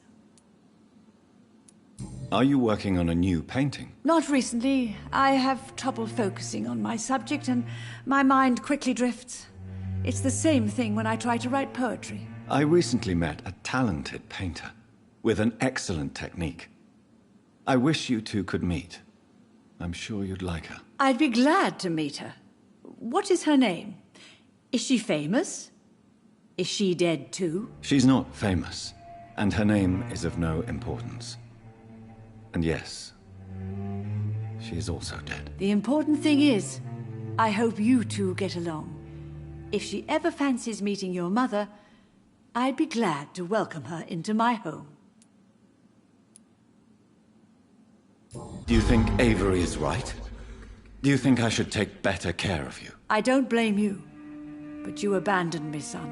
Are you working on a new painting? Not recently. I have trouble focusing on my subject and my mind quickly drifts. It's the same thing when I try to write poetry. I recently met a talented painter with an excellent technique. I wish you two could meet. I'm sure you'd like her. I'd be glad to meet her. What is her name? Is she famous? Is she dead too? She's not famous, and her name is of no importance. And yes, she is also dead. The important thing is, I hope you two get along. If she ever fancies meeting your mother, I'd be glad to welcome her into my home. Do you think Avery is right? Do you think I should take better care of you? I don't blame you, but you abandoned me, son.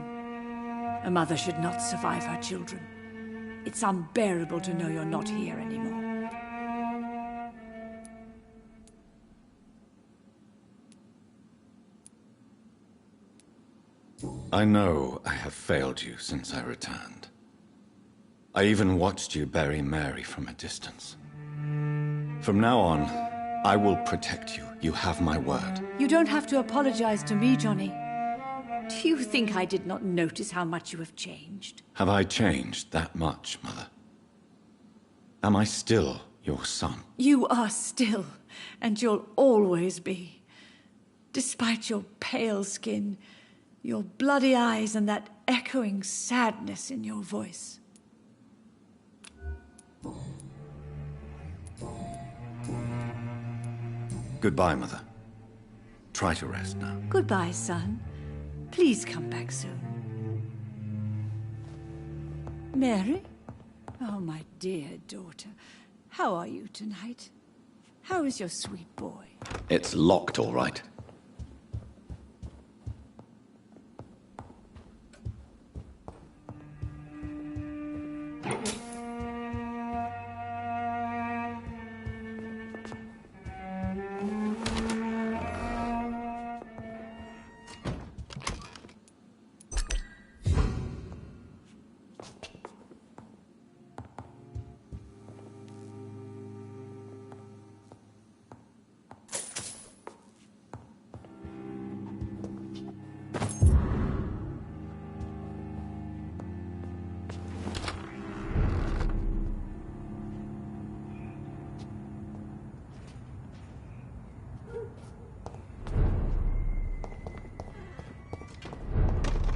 A mother should not survive her children. It's unbearable to know you're not here anymore. I know I have failed you since I returned. I even watched you bury Mary from a distance. From now on, I will protect you. You have my word. You don't have to apologize to me, Johnny. Do you think I did not notice how much you have changed? Have I changed that much, Mother? Am I still your son? You are still, and you'll always be. Despite your pale skin, your bloody eyes, and that echoing sadness in your voice. Goodbye, Mother. Try to rest now. Goodbye, son. Please come back soon. Mary? Oh, my dear daughter. How are you tonight? How is your sweet boy? It's locked, all right.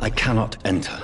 I cannot enter.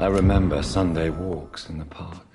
I remember Sunday walks in the park.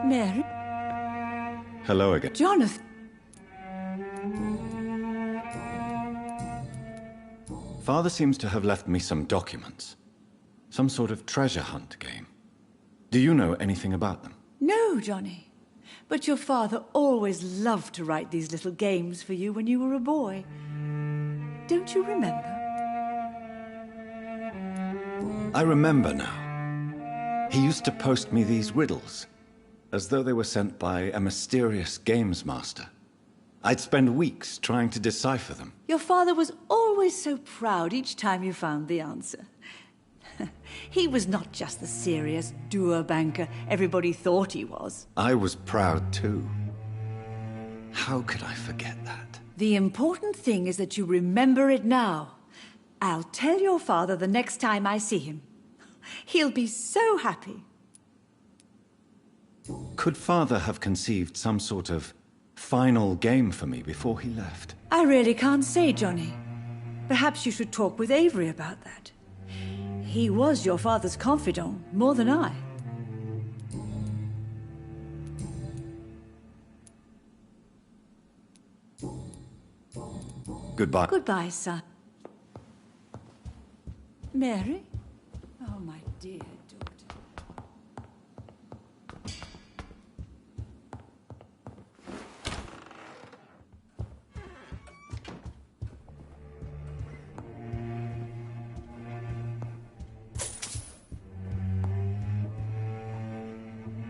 Mary? Hello again. Jonathan? Father seems to have left me some documents. Some sort of treasure hunt game. Do you know anything about them? No, Johnny. But your father always loved to write these little games for you when you were a boy. Don't you remember? I remember now. He used to post me these riddles, as though they were sent by a mysterious games master. I'd spend weeks trying to decipher them. Your father was always so proud each time you found the answer. He was not just the serious doer banker everybody thought he was. I was proud too. How could I forget that? The important thing is that you remember it now. I'll tell your father the next time I see him. He'll be so happy. Could Father have conceived some sort of final game for me before he left? I really can't say, Johnny. Perhaps you should talk with Avery about that. He was your father's confidant, more than I. Goodbye. Goodbye, son. Mary? Oh, my dear daughter.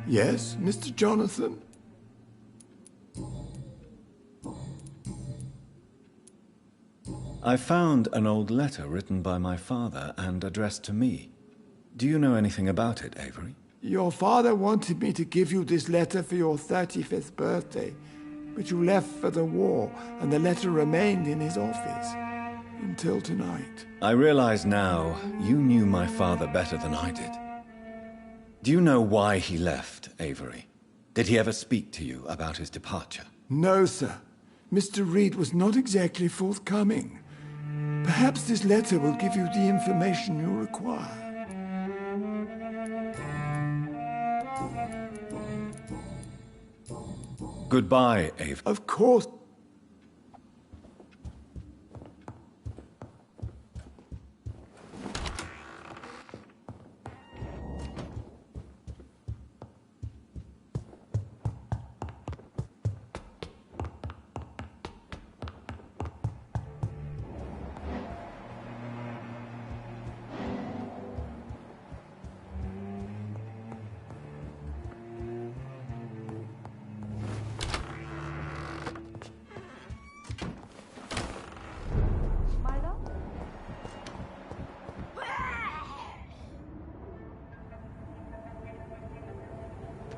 Yes, Mr. Jonathan? I found an old letter written by my father and addressed to me. Do you know anything about it, Avery? Your father wanted me to give you this letter for your 35th birthday, but you left for the war, and the letter remained in his office until tonight. I realize now you knew my father better than I did. Do you know why he left, Avery? Did he ever speak to you about his departure? No, sir. Mr. Reed was not exactly forthcoming. Perhaps this letter will give you the information you require. Goodbye, Avery. Of course.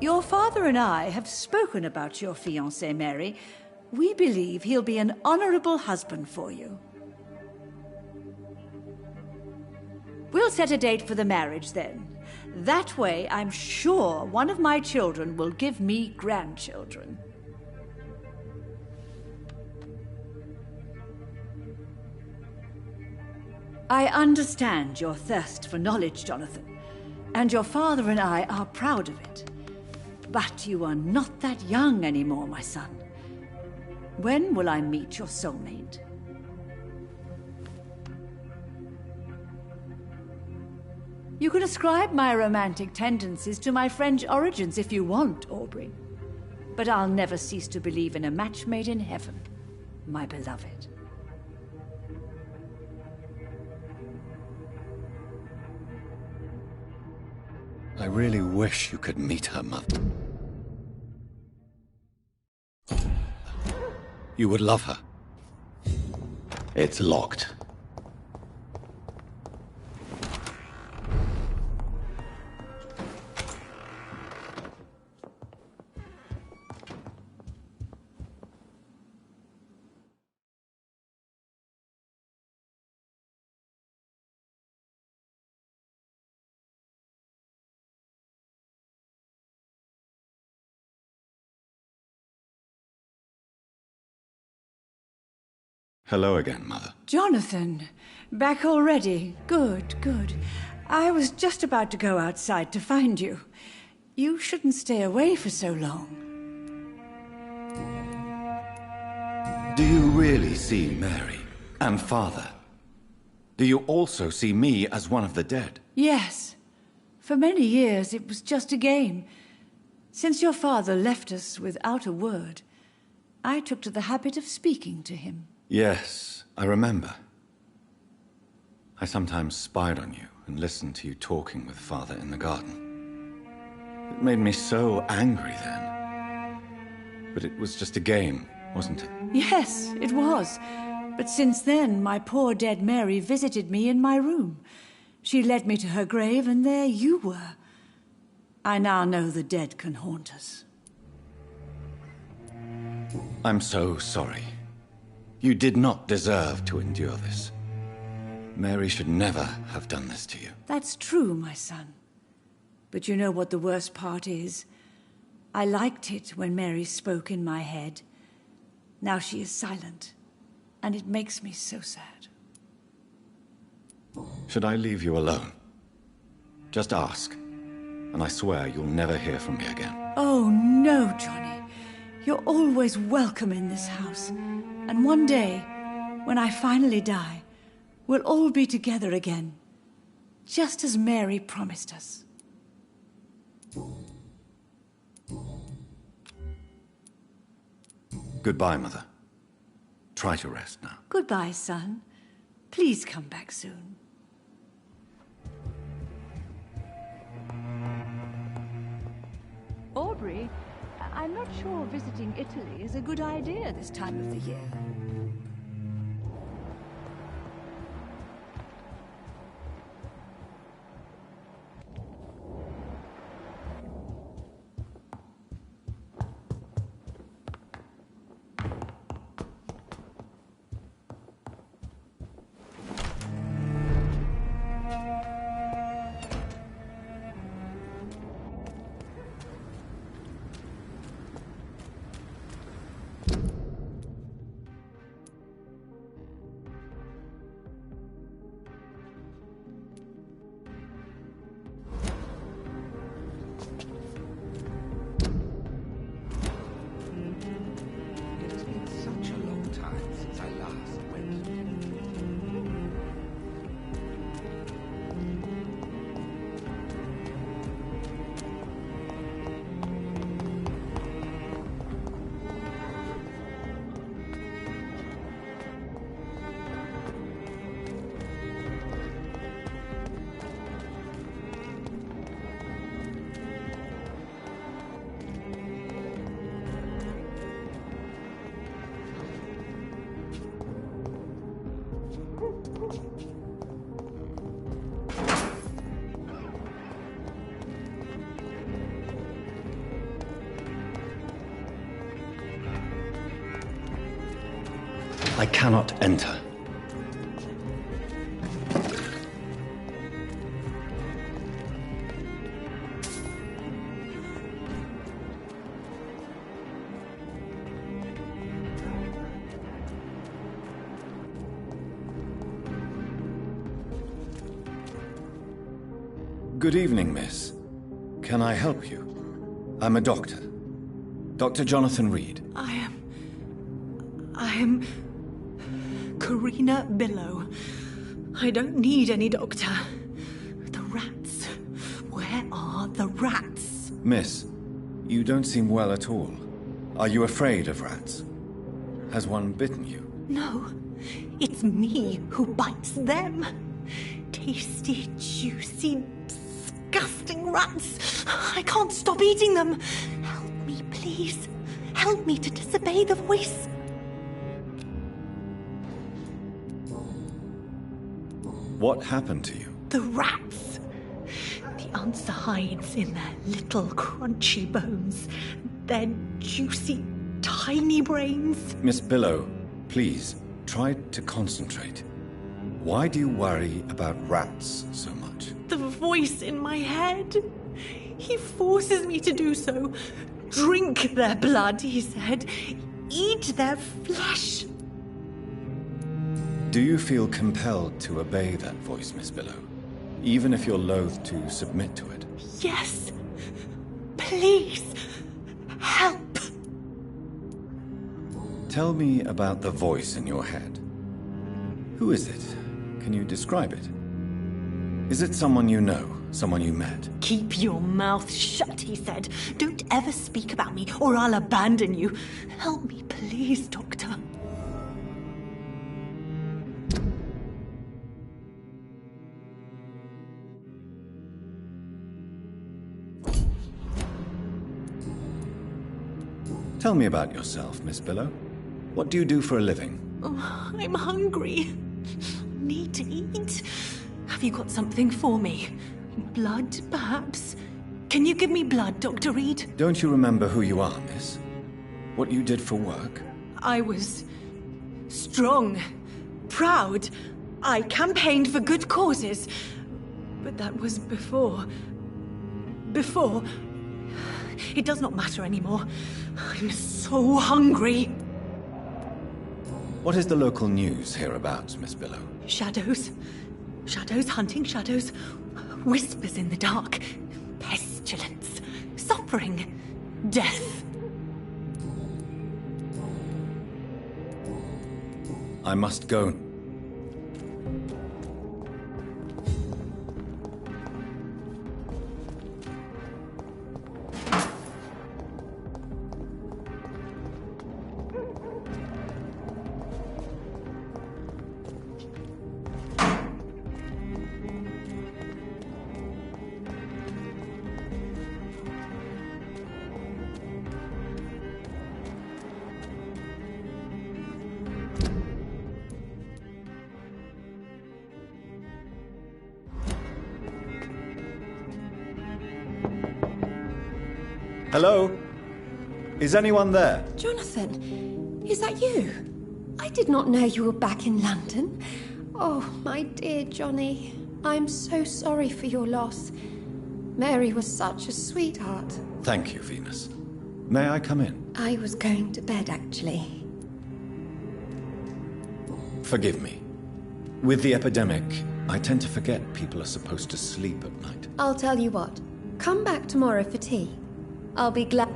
Your father and I have spoken about your fiancé, Mary. We believe he'll be an honorable husband for you. We'll set a date for the marriage then. That way, I'm sure one of my children will give me grandchildren. I understand your thirst for knowledge, Jonathan, and your father and I are proud of it. But you are not that young anymore, my son. When will I meet your soulmate? You can ascribe my romantic tendencies to my French origins if you want, Aubrey. But I'll never cease to believe in a match made in heaven, my beloved. I really wish you could meet her mother. You would love her. It's locked. Hello again, Mother. Jonathan, back already? Good, good. I was just about to go outside to find you. You shouldn't stay away for so long. Do you really see Mary and Father? Do you also see me as one of the dead? Yes. For many years it was just a game. Since your father left us without a word, I took to the habit of speaking to him. Yes, I remember. I sometimes spied on you and listened to you talking with Father in the garden. It made me so angry then. But it was just a game, wasn't it? Yes, it was. But since then, my poor dead Mary visited me in my room. She led me to her grave, and there you were. I now know the dead can haunt us. I'm so sorry. You did not deserve to endure this. Mary should never have done this to you. That's true, my son. But you know what the worst part is? I liked it when Mary spoke in my head. Now she is silent, and it makes me so sad. Should I leave you alone? Just ask, and I swear you'll never hear from me again. Oh, no, Johnny. You're always welcome in this house. And one day, when I finally die, we'll all be together again, just as Mary promised us. Goodbye, Mother. Try to rest now. Goodbye, son. Please come back soon. Aubrey, I'm not sure visiting Italy is a good idea this time of the year. It's been such a long time since I last went. I cannot enter. Good evening, miss. Can I help you? I'm a doctor. Dr. Jonathan Reed. I am Karina Billow. I don't need any doctor. The rats. Where are the rats? Miss, you don't seem well at all. Are you afraid of rats? Has one bitten you? No, it's me who bites them. Tasty, juicy, disgusting rats. I can't stop eating them. Help me, please. Help me to disobey the voice. What happened to you? The rats. The answer hides in their little crunchy bones. Their juicy, tiny brains. Miss Billow, please, try to concentrate. Why do you worry about rats so much? The voice in my head. He forces me to do so. Drink their blood, he said. Eat their flesh. Do you feel compelled to obey that voice, Miss Billow? Even if you're loath to submit to it? Yes. Please. Help. Tell me about the voice in your head. Who is it? Can you describe it? Is it someone you know? Someone you met? Keep your mouth shut, he said. Don't ever speak about me, or I'll abandon you. Help me, please, Doctor. Tell me about yourself, Miss Billow. What do you do for a living? Oh, I'm hungry. Need to eat. Have you got something for me? Blood, perhaps? Can you give me blood, Dr. Reed? Don't you remember who you are, miss? What you did for work? I was strong, proud. I campaigned for good causes. But that was before. Before. It does not matter anymore. I'm so hungry. What is the local news hereabouts, Miss Billow? Shadows. Shadows hunting shadows. Whispers in the dark. Pestilence. Suffering. Death. I must go. Hello? Is anyone there? Jonathan, is that you? I did not know you were back in London. Oh, my dear Johnny, I'm so sorry for your loss. Mary was such a sweetheart. Thank you, Venus. May I come in? I was going to bed, actually. Forgive me. With the epidemic, I tend to forget people are supposed to sleep at night. I'll tell you what. Come back tomorrow for tea. I'll be glad.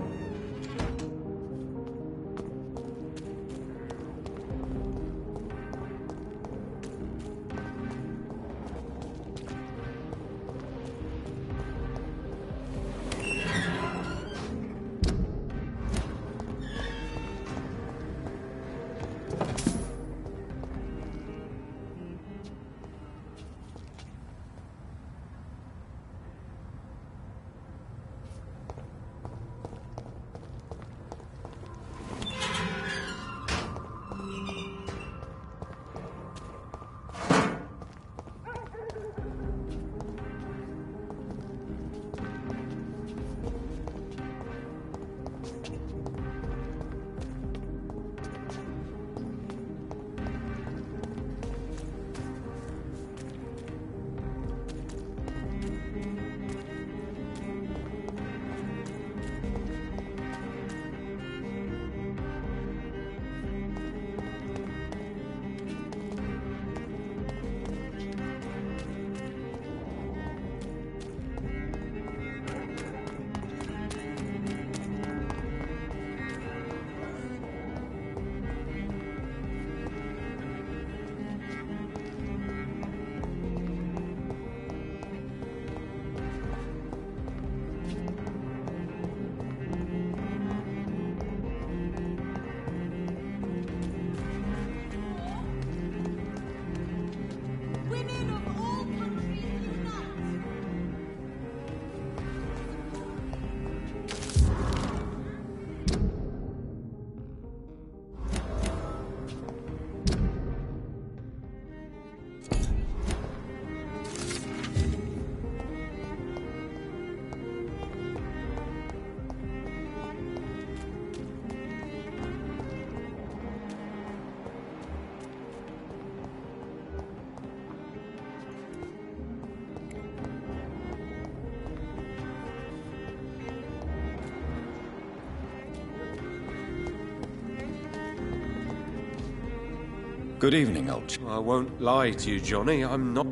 Good evening, old I won't lie to you, Johnny. I'm not...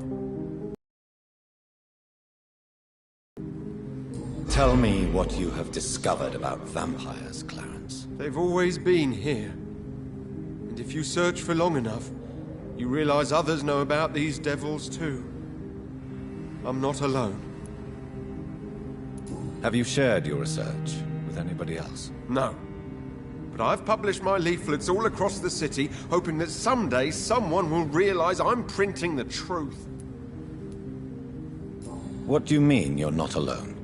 Tell me what you have discovered about vampires, Clarence. They've always been here. And if you search for long enough, you realize others know about these devils too. I'm not alone. Have you shared your research with anybody else? No. But I've published my leaflets all across the city, hoping that someday someone will realize I'm printing the truth. What do you mean you're not alone?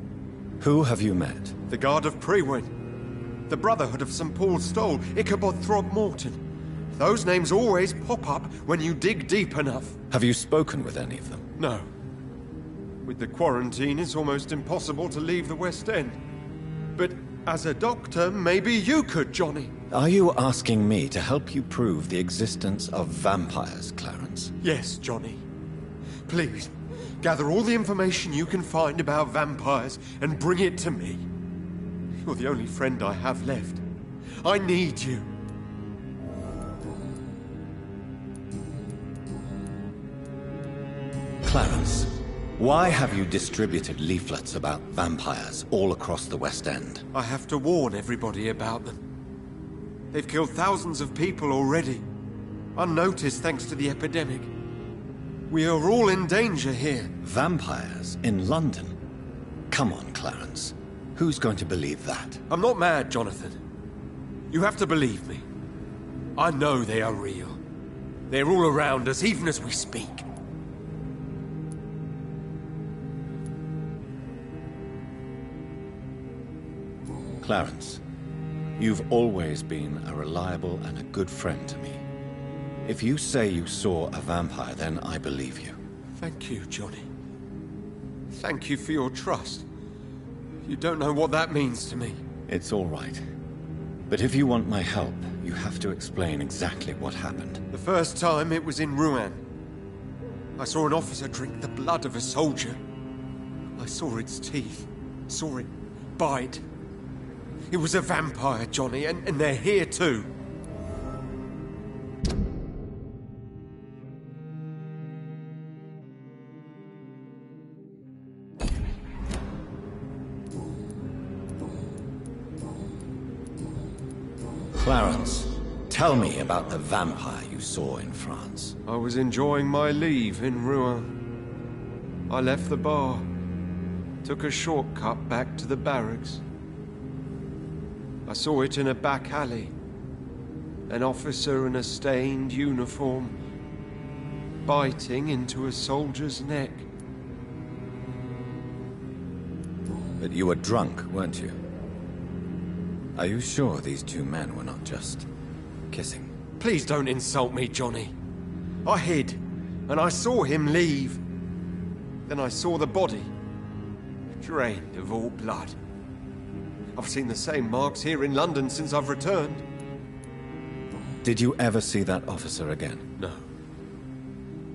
Who have you met? The Guard of Prewin, the Brotherhood of St. Paul's Stole, Ichabod Throgmorton. Those names always pop up when you dig deep enough. Have you spoken with any of them? No. With the quarantine, it's almost impossible to leave the West End. But as a doctor, maybe you could, Johnny. Are you asking me to help you prove the existence of vampires, Clarence? Yes, Johnny. Please, gather all the information you can find about vampires and bring it to me. You're the only friend I have left. I need you. Clarence, why have you distributed leaflets about vampires all across the West End? I have to warn everybody about them. They've killed thousands of people already, unnoticed thanks to the epidemic. We are all in danger here. Vampires in London? Come on, Clarence. Who's going to believe that? I'm not mad, Jonathan. You have to believe me. I know they are real. They're all around us, even as we speak. Clarence, you've always been a reliable and a good friend to me. If you say you saw a vampire, then I believe you. Thank you, Johnny. Thank you for your trust. You don't know what that means to me. It's all right. But if you want my help, you have to explain exactly what happened. The first time it was in Rouen. I saw an officer drink the blood of a soldier. I saw its teeth, saw it bite. It was a vampire, Johnny, and they're here too. Clarence, tell me about the vampire you saw in France. I was enjoying my leave in Rouen. I left the bar, took a shortcut back to the barracks. I saw it in a back alley. An officer in a stained uniform, biting into a soldier's neck. But you were drunk, weren't you? Are you sure these two men were not just kissing? Please don't insult me, Johnny. I hid, and I saw him leave. Then I saw the body, drained of all blood. I've seen the same marks here in London since I've returned. Did you ever see that officer again? No.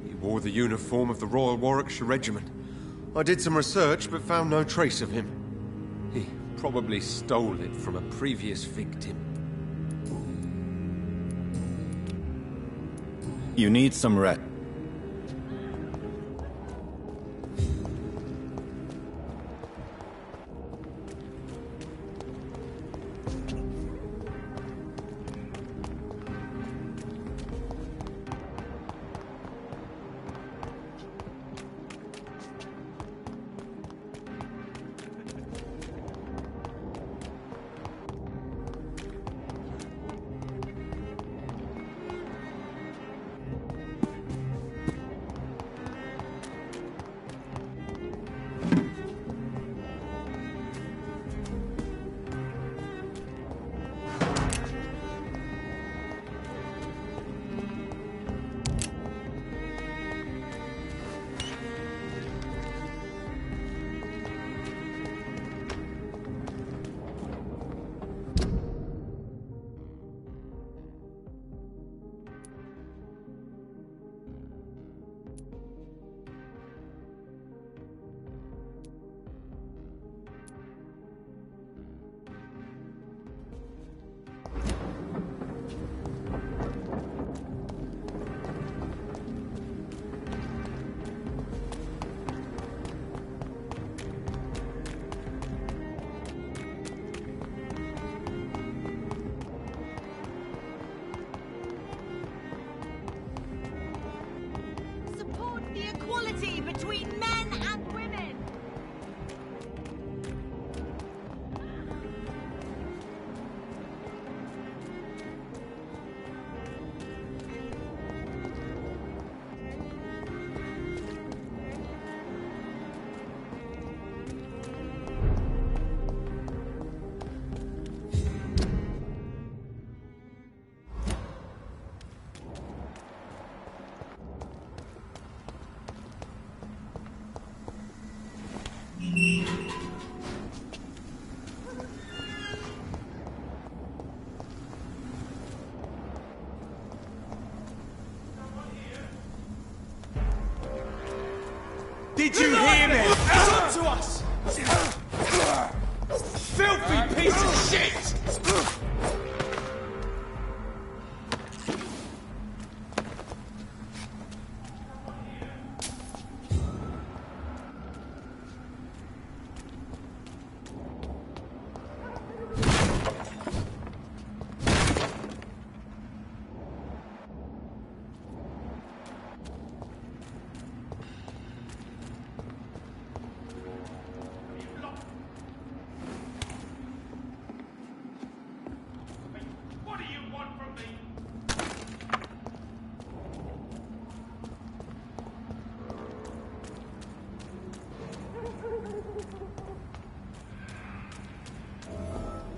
He wore the uniform of the Royal Warwickshire Regiment. I did some research, but found no trace of him. He probably stole it from a previous victim. You need some rest. between men and women. Did you hear me? It's up to us! Filthy piece of shit!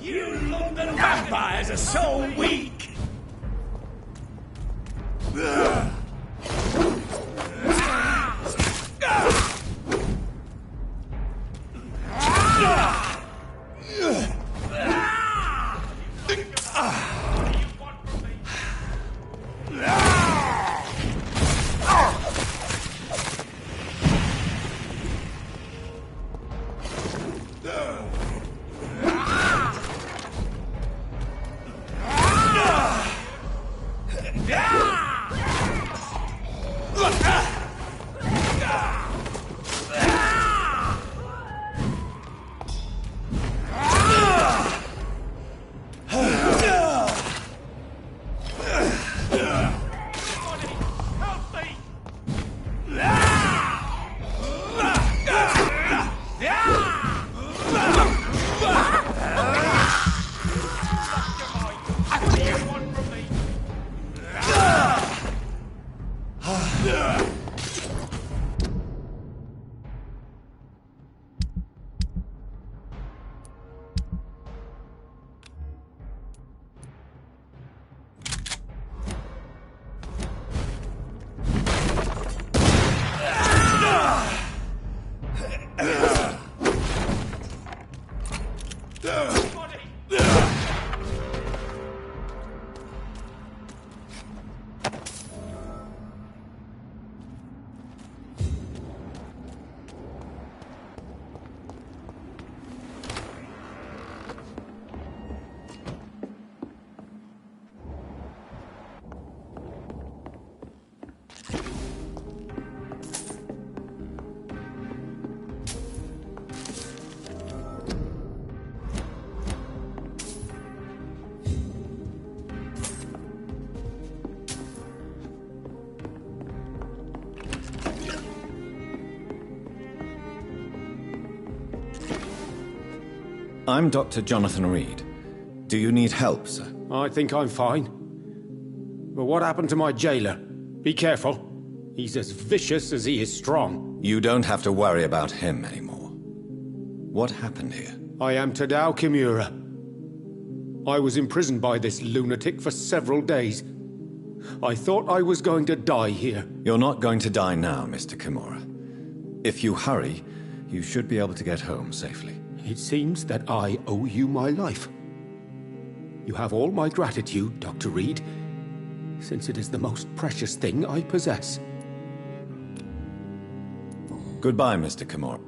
You London vampires are so weak! I'm Dr. Jonathan Reed. Do you need help, sir? I think I'm fine. But what happened to my jailer? Be careful. He's as vicious as he is strong. You don't have to worry about him anymore. What happened here? I am Tadao Kimura. I was imprisoned by this lunatic for several days. I thought I was going to die here. You're not going to die now, Mr. Kimura. If you hurry, you should be able to get home safely. It seems that I owe you my life. You have all my gratitude, Dr. Reed, since it is the most precious thing I possess. Goodbye, Mr. Kimura.